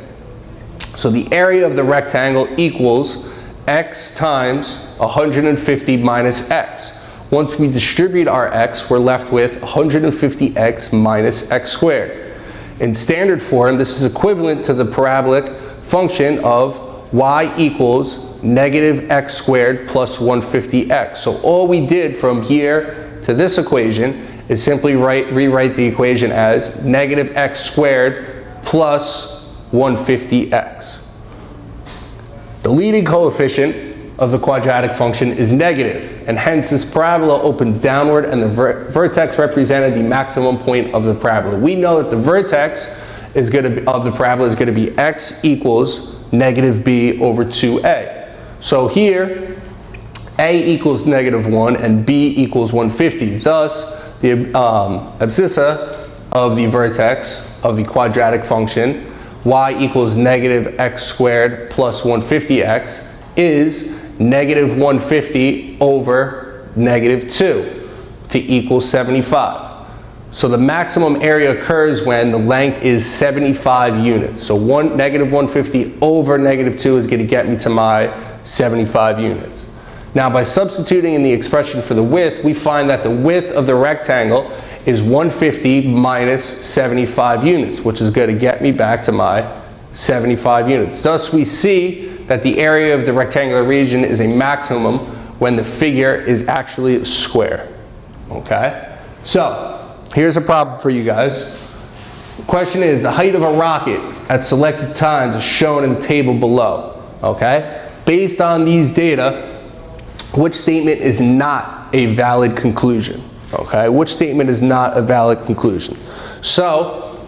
So the area of the rectangle equals x times 150 minus x. Once we distribute our x, we're left with 150x minus x squared. In standard form, this is equivalent to the parabolic function of y equals negative x squared plus 150x. So all we did from here to this equation is simply rewrite the equation as negative x squared plus 150x. The leading coefficient of the quadratic function is negative, and hence this parabola opens downward and the vertex represented the maximum point of the parabola. We know that the vertex of the parabola is going to be x equals negative b over 2a. So here, a equals negative 1 and b equals 150. Thus, the abscissa of the vertex of the quadratic function, y equals negative x squared plus 150x, is negative 150 over negative 2 to equal 75. So the maximum area occurs when the length is 75 units. So negative 150 over negative 2 is going to get me to my 75 units. Now by substituting in the expression for the width, we find that the width of the rectangle is 150 minus 75 units, which is going to get me back to my 75 units. Thus we see that the area of the rectangular region is a maximum when the figure is actually a square. So here's a problem for you guys. The question is, the height of a rocket at selected times is shown in the table below. Based on these data, which statement is not a valid conclusion? Which statement is not a valid conclusion? So,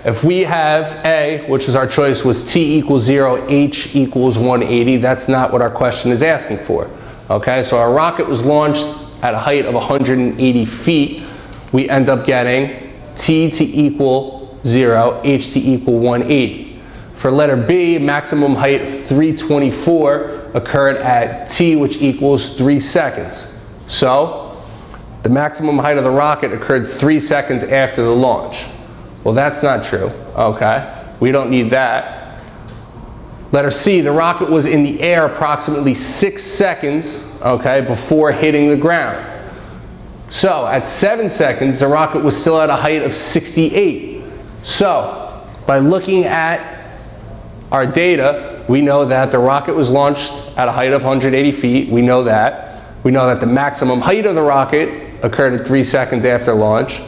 if we have A, which is our choice was t equals 0, h equals 180, that's not what our question is asking for. So our rocket was launched at a height of 180 feet. We end up getting t to equal 0, h to equal 180. For letter B, maximum height of 324 occurred at t, which equals 3 seconds. So the maximum height of the rocket occurred 3 seconds after the launch. Well, that's not true, We don't need that. Letter C, the rocket was in the air approximately 6 seconds, before hitting the ground. So, at 7 seconds, the rocket was still at a height of 68. So, by looking at our data, we know that the rocket was launched at a height of 180 feet. We know that. We know that the maximum height of the rocket occurred at 3 seconds after launch.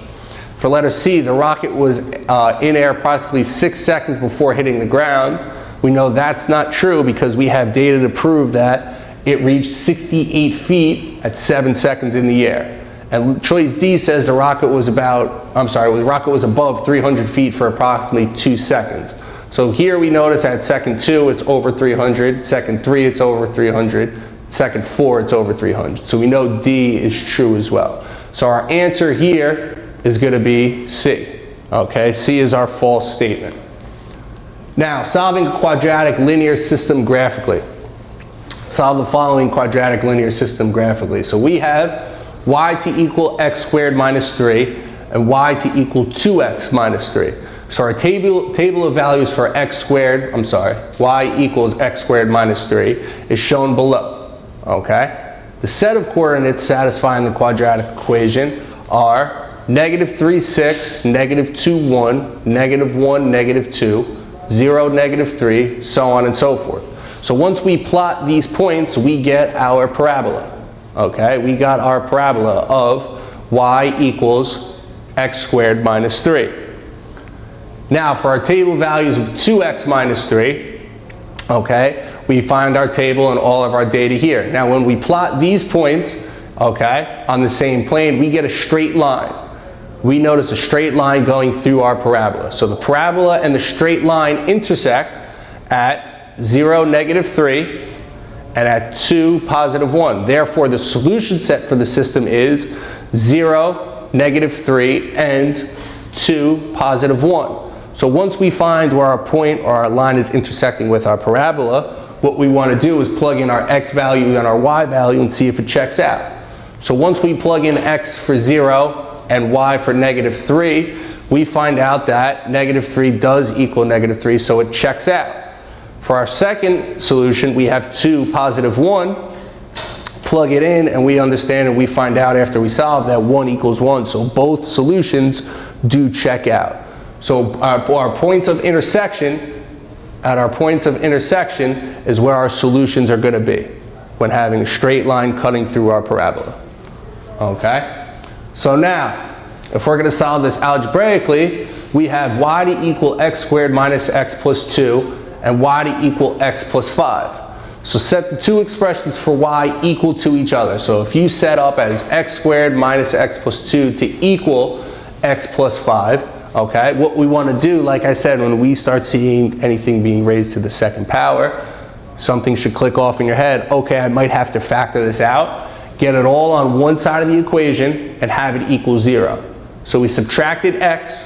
For letter C, the rocket was in air approximately 6 seconds before hitting the ground. We know that's not true because we have data to prove that it reached 68 feet at 7 seconds in the air. And choice D says the rocket was above 300 feet for approximately 2 seconds. So here we notice at second 2 it's over 300, second 3 it's over 300, second 4 it's over 300. So we know D is true as well. So our answer here is going to be C. C is our false statement. Now, solving a quadratic linear system graphically. Solve the following quadratic linear system graphically. So we have y to equal x squared minus 3 and y to equal 2x minus 3. So our table of values for y equals x squared minus 3 is shown below. The set of coordinates satisfying the quadratic equation are negative 3, 6, negative 2, 1, negative 1, negative 2, 0, negative 3, so on and so forth. So once we plot these points, we get our parabola. We got our parabola of y equals x squared minus 3. Now for our table values of 2x minus 3, okay, we find our table and all of our data here. Now when we plot these points, okay, on the same plane, we get a straight line. We notice a straight line going through our parabola. So the parabola and the straight line intersect at 0, -3, and at 2, +1. Therefore, the solution set for the system is 0, -3, and 2, +1. So once we find where our point or our line is intersecting with our parabola, what we want to do is plug in our x value and our y value and see if it checks out. So once we plug in x for 0 and y for -3, we find out that -3 does equal -3, so it checks out. For our second solution, we have 2, +1. Plug it in, and we understand and we find out after we solve that 1 equals 1. So both solutions do check out. So our points of intersection, at our points of intersection is where our solutions are going to be when having a straight line cutting through our parabola. Okay? So now, if we're going to solve this algebraically, we have y to equal x squared minus x plus 2 and y to equal x plus 5. So set the two expressions for y equal to each other. So if you set up as x squared minus x plus 2 to equal x plus 5, okay, what we want to do, like I said, when we start seeing anything being raised to the second power, something should click off in your head, okay, I might have to factor this out. Get it all on one side of the equation and have it equal 0. So we subtracted x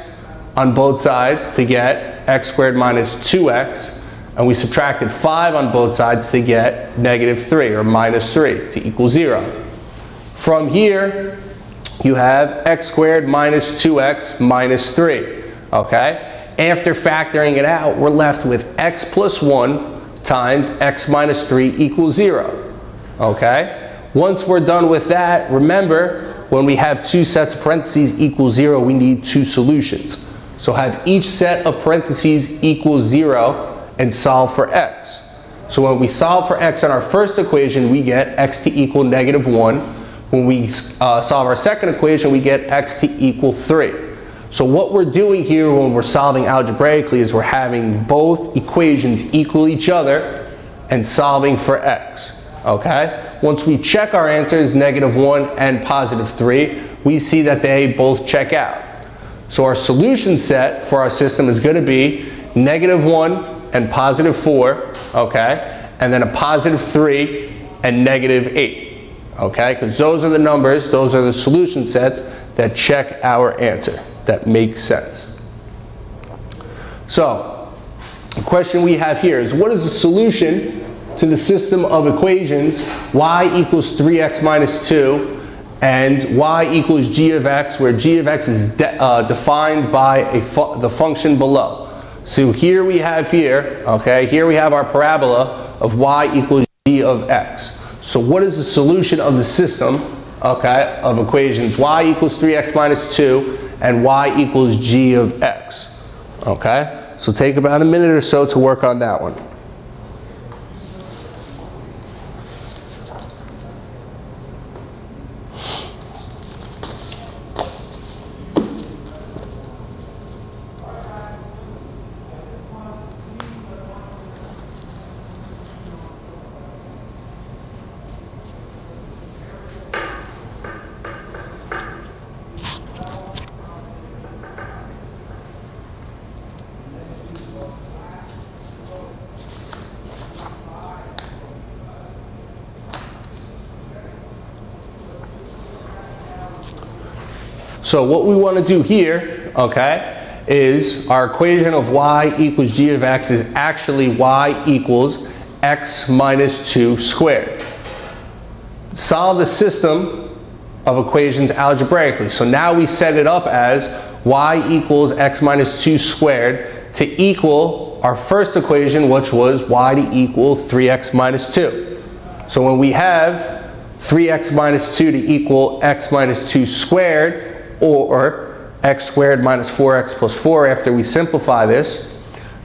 on both sides to get x squared minus 2x, and we subtracted 5 on both sides to get -3 or -3 to equal 0. From here, you have x squared minus 2x minus 3, okay? After factoring it out, we're left with x plus 1 times x minus 3 equals 0, okay? Once we're done with that, remember, when we have two sets of parentheses equal 0, we need two solutions. So have each set of parentheses equal 0 and solve for x. So when we solve for x on our first equation, we get x to equal -1. When we solve our second equation, we get x to equal 3. So what we're doing here when we're solving algebraically is we're having both equations equal each other and solving for x. Okay? Once we check our answers, -1 and +3, we see that they both check out. So our solution set for our system is going to be -1 and +4, okay? And then a +3 and -8, okay? Because those are the numbers, those are the solution sets that check our answer, that make sense. So, the question we have here is, what is the solution to the system of equations y equals 3x minus 2 and y equals g of x, where g of x is defined by the function below? So here we have okay, here we have our parabola of y equals g of x. So what is the solution of the system, okay, of equations y equals 3x minus 2 and y equals g of x? Okay, so take about a minute or so to work on that one. So what we want to do here, okay, is our equation of y equals g of x is actually y equals x minus 2 squared. Solve the system of equations algebraically. So now we set it up as y equals x minus 2 squared to equal our first equation, which was y to equal 3x minus 2. So when we have 3x minus 2 to equal x minus 2 squared, or x squared minus 4x plus 4, after we simplify this,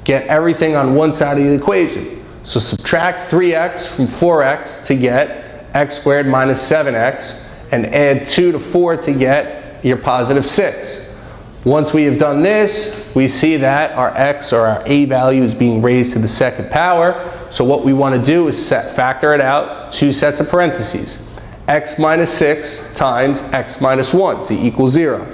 get everything on one side of the equation. So subtract 3x from 4x to get x squared minus 7x, and add 2 to 4 to get your positive 6. Once we have done this, we see that our x, or our a value, is being raised to the second power. So what we want to do is factor it out, 2 sets of parentheses. X minus 6 times x minus 1 to equal 0.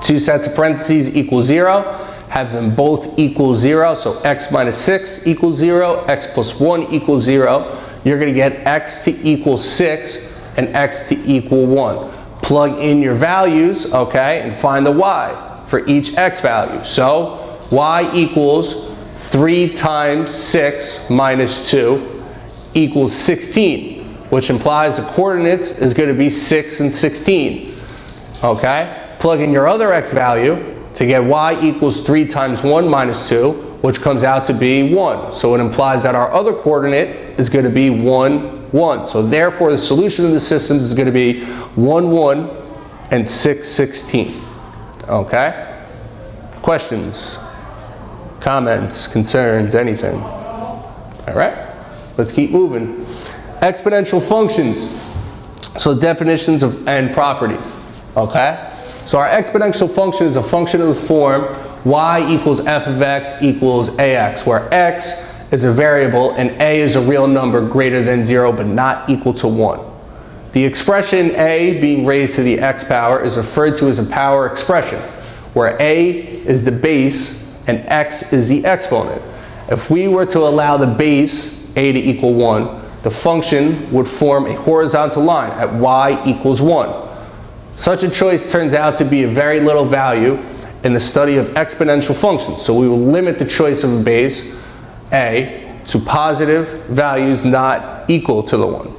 2 sets of parentheses equal 0. Have them both equal 0. So x minus 6 equals 0. X plus 1 equals 0. You're going to get x to equal 6 and x to equal 1. Plug in your values, okay, and find the y for each x value. So y equals 3 times 6 minus 2 equals 16, which implies the coordinates is going to be 6 and 16. Okay? Plug in your other x value to get y equals 3 times 1 minus 2, which comes out to be 1. So it implies that our other coordinate is going to be 1, 1. So therefore the solution of the systems is going to be 1, 1 and 6, 16. Okay? Questions? Comments? Concerns? Anything? All right? Let's keep moving. Exponential functions. So definitions of and properties. Okay? So our exponential function is a function of the form y equals f of x equals ax, where x is a variable and a is a real number greater than 0 but not equal to 1. The expression a being raised to the x power is referred to as a power expression, where a is the base and x is the exponent. If we were to allow the base a to equal 1, the function would form a horizontal line at y equals 1. Such a choice turns out to be of very little value in the study of exponential functions, so we will limit the choice of a base a to positive values not equal to the 1.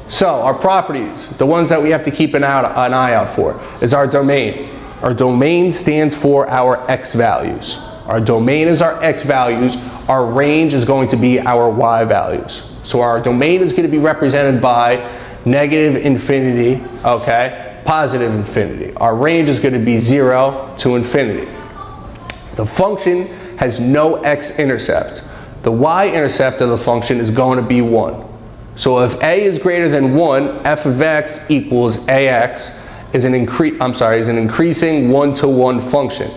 So our properties, the ones that we have to keep an eye out for, is our domain. Our domain stands for our x values. Our domain is our x values. Our range is going to be our y values. So our domain is going to be represented by negative infinity, okay, positive infinity. Our range is going to be 0 to infinity. The function has no x-intercept. The y-intercept of the function is going to be 1. So if a is greater than 1, f of x equals ax is an increasing 1-to-1 function.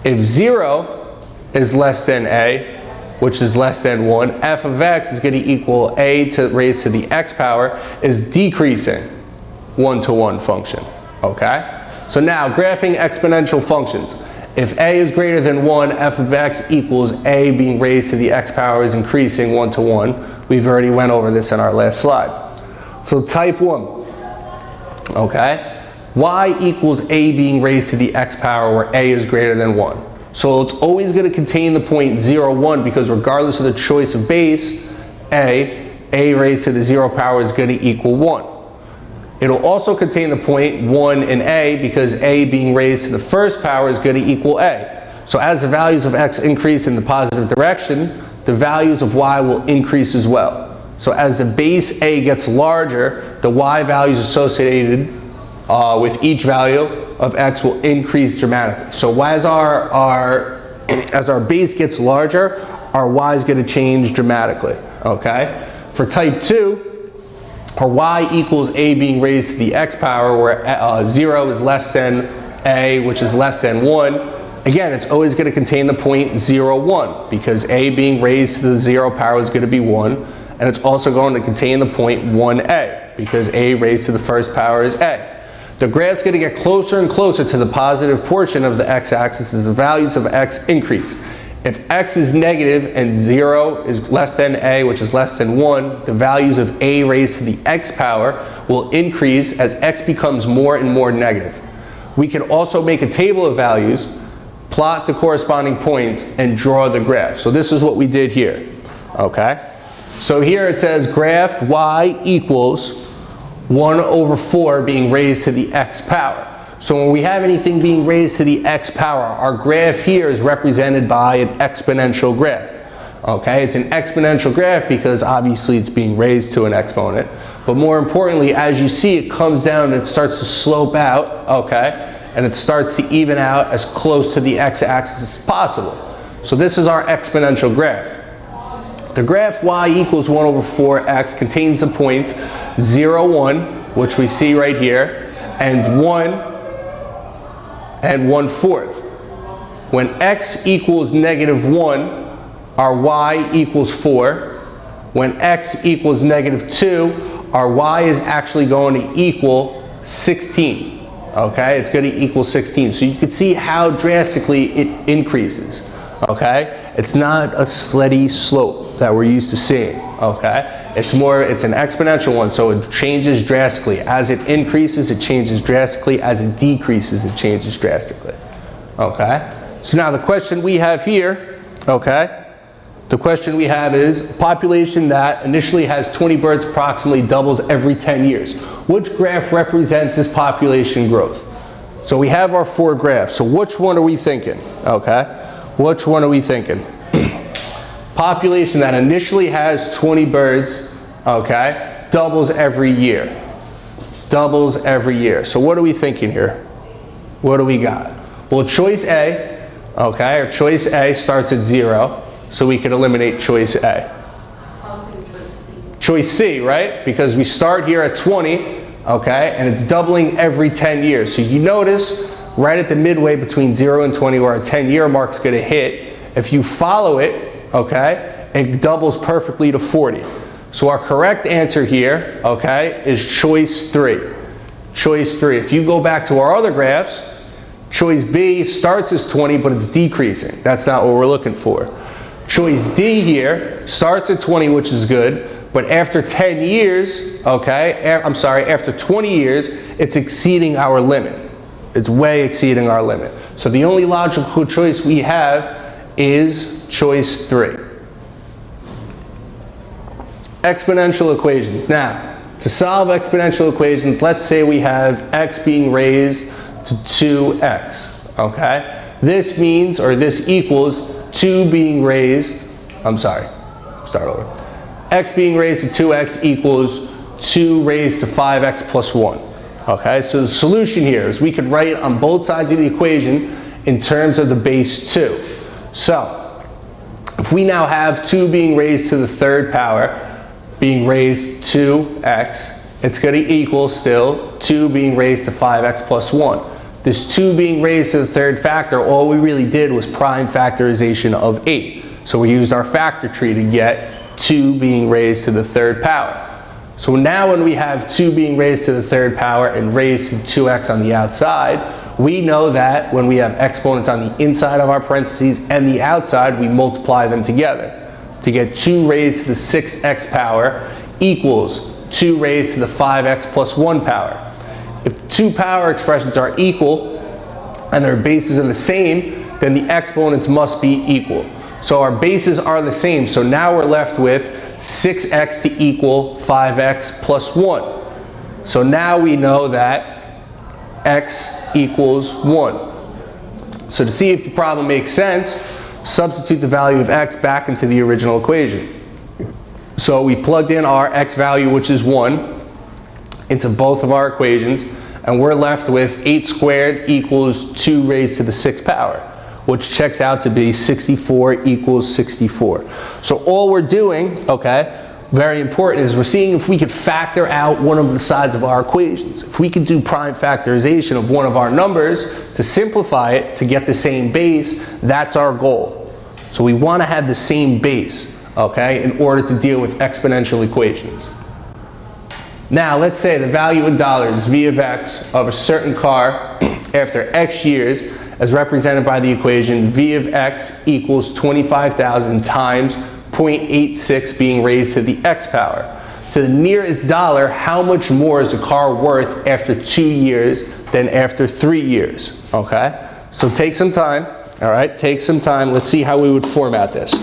If 0 is less than a, which is less than 1, f of x is going to equal a raised to the x power is decreasing 1-to-1 function. Okay? So now graphing exponential functions. If a is greater than 1, f of x equals a being raised to the x power is increasing 1-to-1. We've already went over this in our last slide. So type 1. Okay? Y equals a being raised to the x power where a is greater than 1. So it's always going to contain the point 0, 1 because regardless of the choice of base, a raised to the 0 power is going to equal 1. It'll also contain the point 1 in a because a being raised to the first power is going to equal a. So as the values of x increase in the positive direction, the values of y will increase as well. So as the base a gets larger, the y values associated with each value of x will increase dramatically. So as our base gets larger, our y is going to change dramatically. Okay? For type 2, or y equals a being raised to the x power where 0 is less than a, which is less than 1. Again, it's always going to contain the point 0, 1 because a being raised to the 0 power is going to be 1, and it's also going to contain the point 1a because a raised to the first power is a. The graph's going to get closer and closer to the positive portion of the x-axis as the values of x increase. If x is negative and 0 is less than a, which is less than 1, the values of a raised to the x power will increase as x becomes more and more negative. We can also make a table of values, plot the corresponding points, and draw the graph. So this is what we did here. Okay? So here it says graph y equals 1/4 being raised to the x power. So when we have anything being raised to the x power, our graph here is represented by an exponential graph. Okay, it's an exponential graph because obviously it's being raised to an exponent. But more importantly, as you see, it comes down and it starts to slope out, okay? And it starts to even out as close to the x-axis as possible. So this is our exponential graph. The graph y equals 1/4x contains the points 0, 1, which we see right here, and 1 and 1/4. When x equals -1, our y equals 4. When x equals -2, our y is actually going to equal 16. Okay, it's going to equal 16. So you can see how drastically it increases. Okay, it's not a steady slope that we're used to seeing. Okay, it's an exponential one, so it changes drastically. As it increases, it changes drastically. As it decreases, it changes drastically. Okay, so now the question we have here, okay, the question we have is a population that initially has 20 birds approximately doubles every 10 years. Which graph represents this population growth? So we have our 4 graphs. So which one are we thinking? Okay, which one are we thinking? Population that initially has 20 birds, okay, doubles every year. Doubles every year. So what are we thinking here? What do we got? Well, choice A, okay, or choice A starts at 0. So we can eliminate choice A. Choice C, right? Because we start here at 20, okay, and it's doubling every 10 years. So you notice right at the midway between 0 and 20 where our 10-year mark is going to hit, if you follow it, okay, it doubles perfectly to 40. So our correct answer here, okay, is choice 3. Choice 3. If you go back to our other graphs, choice B starts as 20, but it's decreasing. That's not what we're looking for. Choice D here starts at 20, which is good, but after 10 years, okay, after 20 years, it's exceeding our limit. It's way exceeding our limit. So the only logical choice we have is choice 3. Exponential equations. Now, to solve exponential equations, let's say we have x being raised to 2x, okay? This means, or this equals 2 being raised, start over. X being raised to 2x equals 2 raised to 5x plus 1. Okay, so the solution here is we could write on both sides of the equation in terms of the base 2. So, if we now have 2 being raised to the 3rd power, being raised to x, it's going to equal still 2 being raised to 5x plus 1. This 2 being raised to the 3rd factor, all we really did was prime factorization of 8. So we used our factor tree to get 2 being raised to the 3rd power. So now when we have 2 being raised to the 3rd power and raised to 2x on the outside, we know that when we have exponents on the inside of our parentheses and the outside, we multiply them together to get 2 raised to the 6x power equals 2 raised to the 5x plus 1 power. If 2 power expressions are equal and their bases are the same, then the exponents must be equal. So our bases are the same. So now we're left with 6x to equal 5x plus 1. So now we know that x equals 1. So to see if the problem makes sense, substitute the value of x back into the original equation. So we plugged in our x value, which is 1, into both of our equations, and we're left with 8 squared equals 2 raised to the 6th power, which checks out to be 64 equals 64. So all we're doing, okay, very important, is we're seeing if we could factor out one of the sides of our equations. If we could do prime factorization of one of our numbers to simplify it to get the same base, that's our goal. So we want to have the same base, okay, in order to deal with exponential equations. Now, let's say the value in dollars, V of x, of a certain car after x years, as represented by the equation V of x equals 25,000 times 0.86 being raised to the x power. To the nearest dollar, how much more is a car worth after 2 years than after 3 years? Okay? So take some time, all right? Take some time. Let's see how we would format this.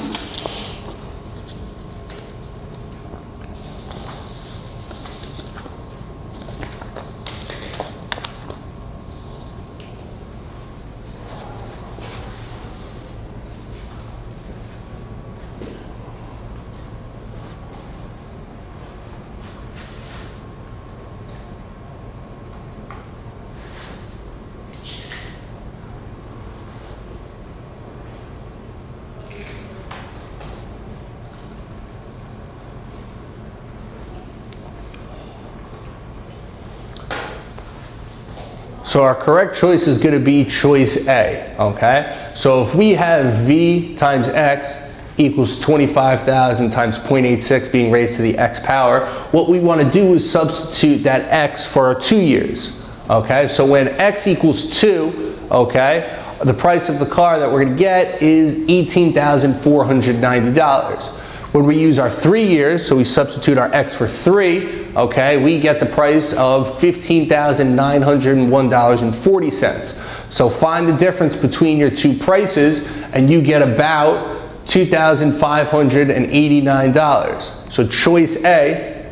So our correct choice is going to be choice A, okay? So if we have V times X equals 25,000 times 0.86 being raised to the X power, what we want to do is substitute that X for our 2 years, okay? So when X equals 2, okay, the price of the car that we're going to get is $18,490. When we use our 3 years, so we substitute our X for 3, okay, we get the price of $15,901.40. So find the difference between your two prices and you get about $2,589. So choice A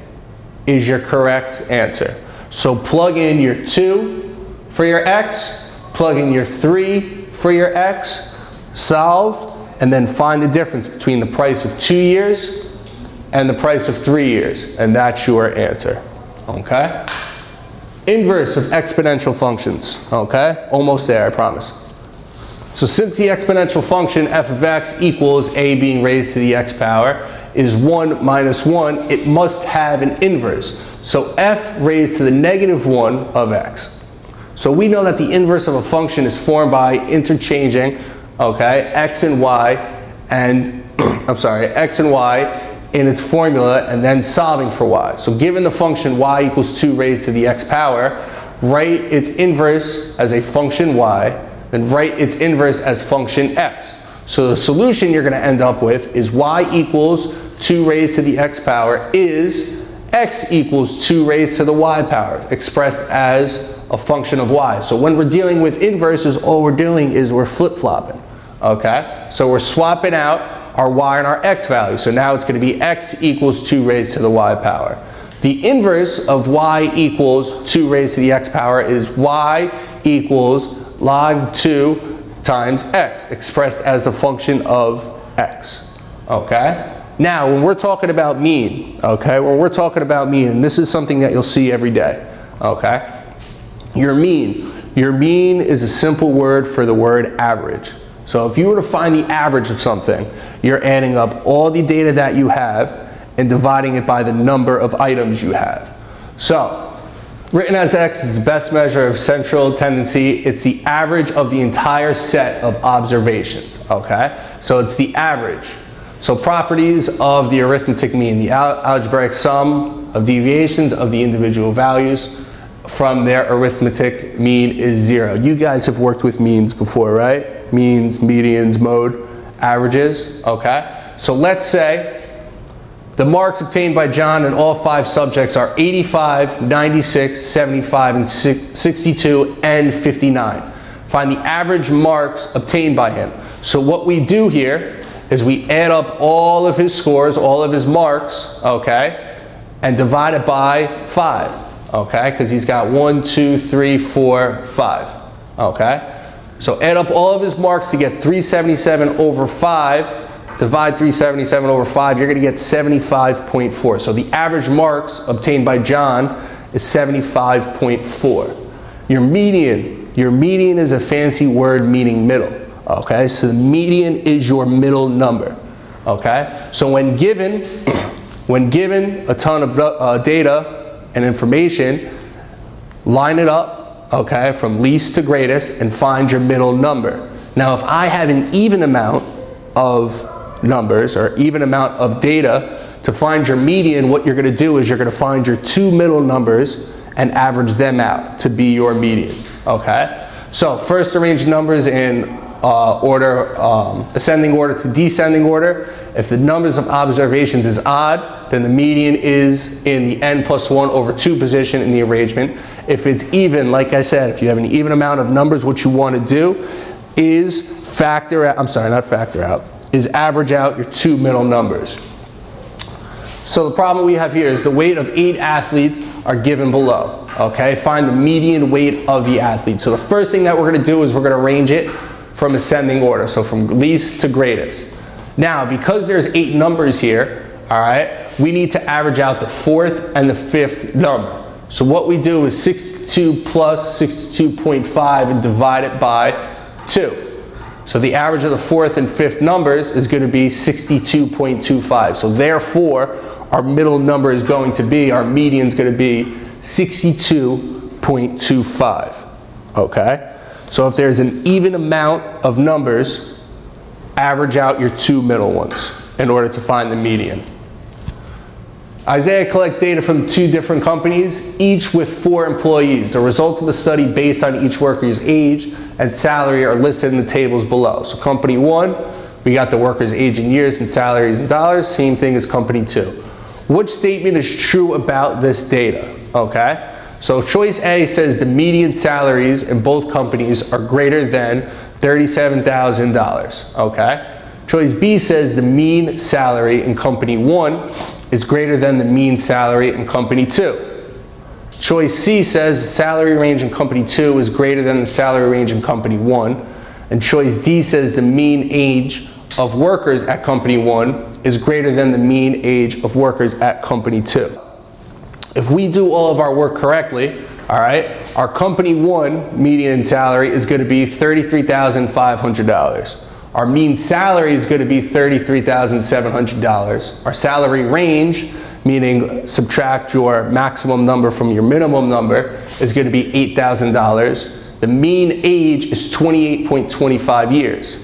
is your correct answer. So plug in your 2 for your X, plug in your 3 for your X, solve, and then find the difference between the price of 2 years and the price of 3 years, and that's your answer, okay? Inverse of exponential functions, okay? Almost there, I promise. So since the exponential function f of x equals a being raised to the x power is 1 minus 1, it must have an inverse. So f raised to the negative 1 of x. So we know that the inverse of a function is formed by interchanging, okay, x and y, and x and y in its formula and then solving for y. So given the function y equals 2 raised to the x power, write its inverse as a function y, then write its inverse as function x. So the solution you're going to end up with is y equals 2 raised to the x power is x equals 2 raised to the y power, expressed as a function of y. So when we're dealing with inverses, all we're doing is we're flip-flopping, okay? So we're swapping out our y and our x value. So now it's going to be x equals 2 raised to the y power. The inverse of y equals 2 raised to the x power is y equals log 2 times x, expressed as the function of x, okay? Now, when we're talking about mean, okay, and this is something that you'll see every day, okay? Your mean is a simple word for the word average. So if you were to find the average of something, you're adding up all the data that you have and dividing it by the number of items you have. So, written as x is the best measure of central tendency. It's the average of the entire set of observations, okay? So it's the average. So properties of the arithmetic mean, the algebraic sum of deviations of the individual values from their arithmetic mean is 0. You guys have worked with means before, right? Means, medians, mode, averages, okay? So let's say the marks obtained by John in all 5 subjects are 85, 96, 75, and 62, and 59. Find the average marks obtained by him. So what we do here is we add up all of his scores, all of his marks, okay, and divide it by 5, okay, because he's got 1, 2, 3, 4, 5, okay? So add up all of his marks to get 377 over 5, divide 377 over 5, you're going to get 75.4. So the average marks obtained by John is 75.4. Your median is a fancy word meaning middle. Okay, so the median is your middle number. Okay, so when given a ton of data and information, line it up, okay, from least to greatest and find your middle number. Now, if I have an even amount of numbers or even amount of data to find your median, what you're going to do is you're going to find your 2 middle numbers and average them out to be your median. Okay, so first arrange numbers in ascending order to descending order. If the numbers of observations is odd, then the median is in the n plus 1 over 2 position in the arrangement. If it's even, like I said, if you have an even amount of numbers, what you want to do is is average out your 2 middle numbers. So the problem we have here is the weight of 8 athletes are given below. Okay, find the median weight of the athlete. So the first thing that we're going to do is we're going to arrange it from ascending order, so from least to greatest. Now, because there's 8 numbers here, all right, we need to average out the 4th and the 5th number. So what we do is 62 plus 62.5 and divide it by 2. So the average of the 4th and 5th numbers is going to be 62.25. So therefore, our middle number is going to be, our median is going to be 62.25. okay? So if there's an even amount of numbers, average out your two middle ones in order to find the median. Isaiah collects data from two different companies, each with 4 employees. The results of the study based on each worker's age and salary are listed in the tables below. So company 1, we got the worker's age in years and salaries in dollars, same thing as company 2. Which statement is true about this data, okay? So choice A says the median salaries in both companies are greater than $37,000, okay? Choice B says the mean salary in company 1 is greater than the mean salary in company 2. Choice C says the salary range in company 2 is greater than the salary range in company 1. And choice D says the mean age of workers at company 1 is greater than the mean age of workers at company 2. If we do all of our work correctly, all right, our company 1 median salary is going to be $33,500. Our mean salary is going to be $33,700. Our salary range, meaning subtract your maximum number from your minimum number, is going to be $8,000. The mean age is 28.25 years.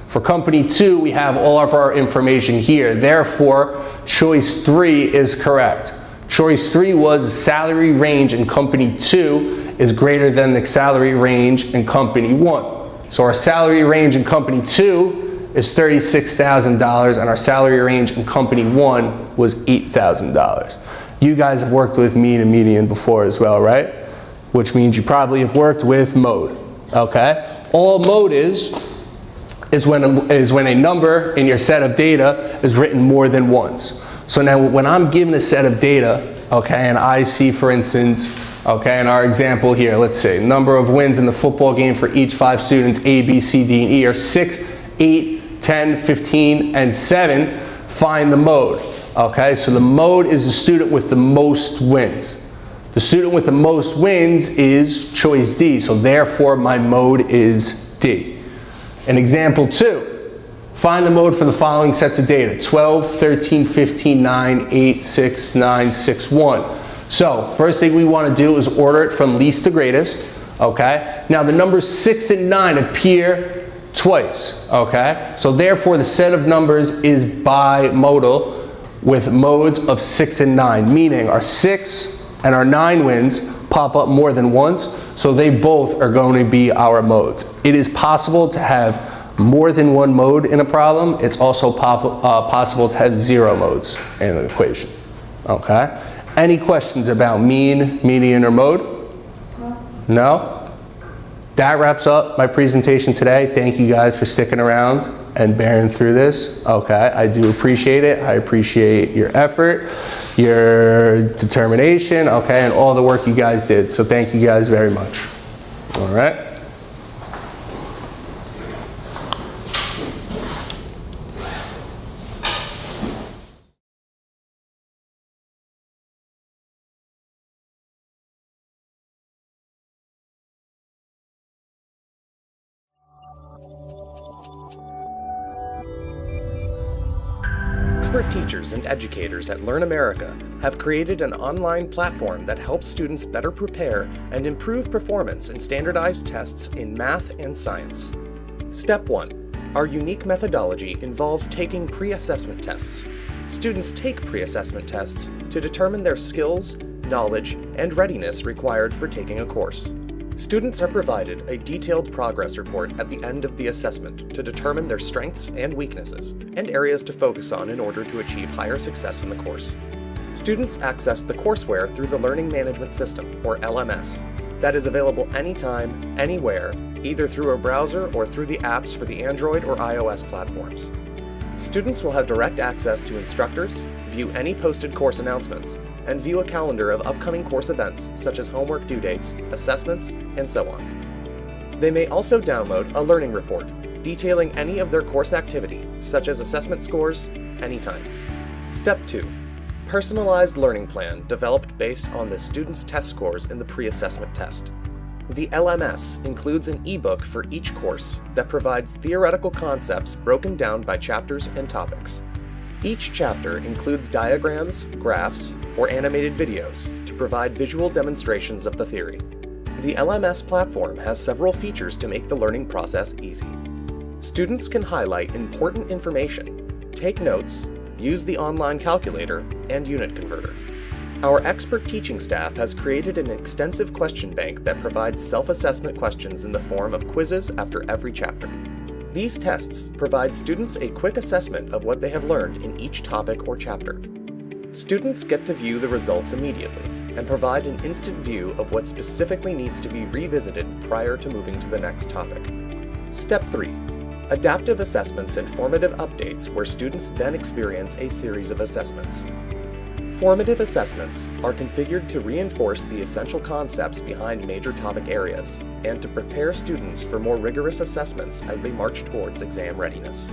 For company 2, we have all of our information here. Therefore, choice 3 is correct. Choice 3 was salary range in company 2 is greater than the salary range in company 1. So our salary range in company 2 is $36,000 and our salary range in company 1 was $8,000. You guys have worked with mean and median before as well, right? Which means you probably have worked with mode, okay? All mode is when a number in your set of data is written more than once. So now when I'm given a set of data, okay, and I see, for instance, okay, in our example here, let's say number of wins in the football game for each 5 students, A, B, C, D, and E are 6, 8, 10, 15, and 7. Find the mode, okay? So the mode is the student with the most wins. The student with the most wins is choice D, so therefore my mode is D. In example 2, find the mode for the following sets of data: 12, 13, 15, 9, 8, 6, 9, 6, 1. So first thing we want to do is order it from least to greatest, okay? Now the numbers 6 and 9 appear twice, okay? So therefore the set of numbers is bimodal with modes of 6 and 9, meaning our 6 and our 9 wins pop up more than once, so they both are going to be our modes. It is possible to have more than one mode in a problem. It's also possible to have 0 modes in an equation, okay? Any questions about mean, median, or mode? No? That wraps up my presentation today. Thank you guys for sticking around and bearing through this. Okay, I do appreciate it. I appreciate your effort, your determination, okay, and all the work you guys did. So thank you guys very much. All right. Expert teachers and educators at Learn America have created an online platform that helps students better prepare and improve performance in standardized tests in math and science. Step 1. Our unique methodology involves taking pre-assessment tests. Students take pre-assessment tests to determine their skills, knowledge, and readiness required for taking a course. Students are provided a detailed progress report at the end of the assessment to determine their strengths and weaknesses, and areas to focus on in order to achieve higher success in the course. Students access the courseware through the Learning Management System, or LMS, that is available anytime, anywhere, either through a browser or through the apps for the Android or iOS platforms. Students will have direct access to instructors, view any posted course announcements, and view a calendar of upcoming course events such as homework due dates, assessments, and so on. They may also download a learning report detailing any of their course activity, such as assessment scores, anytime. Step 2. Personalized learning plan developed based on the student's test scores in the pre-assessment test. The LMS includes an ebook for each course that provides theoretical concepts broken down by chapters and topics. Each chapter includes diagrams, graphs, or animated videos to provide visual demonstrations of the theory. The LMS platform has several features to make the learning process easy. Students can highlight important information, take notes, use the online calculator, and unit converter. Our expert teaching staff has created an extensive question bank that provides self-assessment questions in the form of quizzes after every chapter. These tests provide students a quick assessment of what they have learned in each topic or chapter. Students get to view the results immediately and provide an instant view of what specifically needs to be revisited prior to moving to the next topic. Step 3. Adaptive assessments and formative updates, where students then experience a series of assessments. Formative assessments are configured to reinforce the essential concepts behind major topic areas and to prepare students for more rigorous assessments as they march towards exam readiness.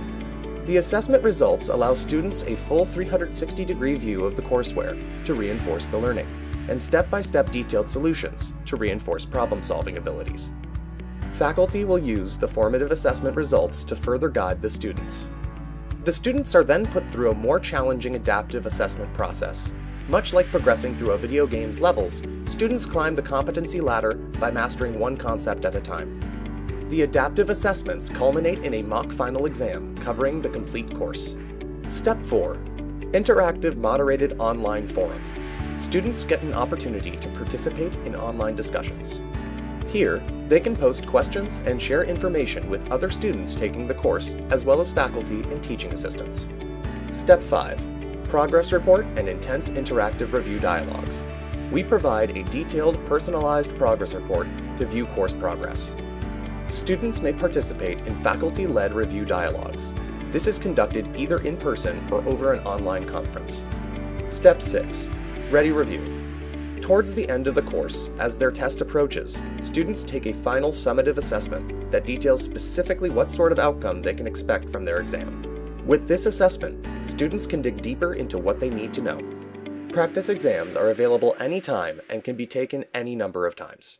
The assessment results allow students a full 360-degree view of the courseware to reinforce the learning, and step-by-step detailed solutions to reinforce problem-solving abilities. Faculty will use the formative assessment results to further guide the students. The students are then put through a more challenging adaptive assessment process. Much like progressing through a video game's levels, students climb the competency ladder by mastering one concept at a time. The adaptive assessments culminate in a mock final exam covering the complete course. Step 4. Interactive moderated online forum. Students get an opportunity to participate in online discussions. Here, they can post questions and share information with other students taking the course, as well as faculty and teaching assistants. Step 5. Progress report and intense interactive review dialogues. We provide a detailed, personalized progress report to view course progress. Students may participate in faculty-led review dialogues. This is conducted either in person or over an online conference. Step 6. Ready review. Towards the end of the course, as their test approaches, students take a final summative assessment that details specifically what sort of outcome they can expect from their exam. With this assessment, students can dig deeper into what they need to know. Practice exams are available anytime and can be taken any number of times.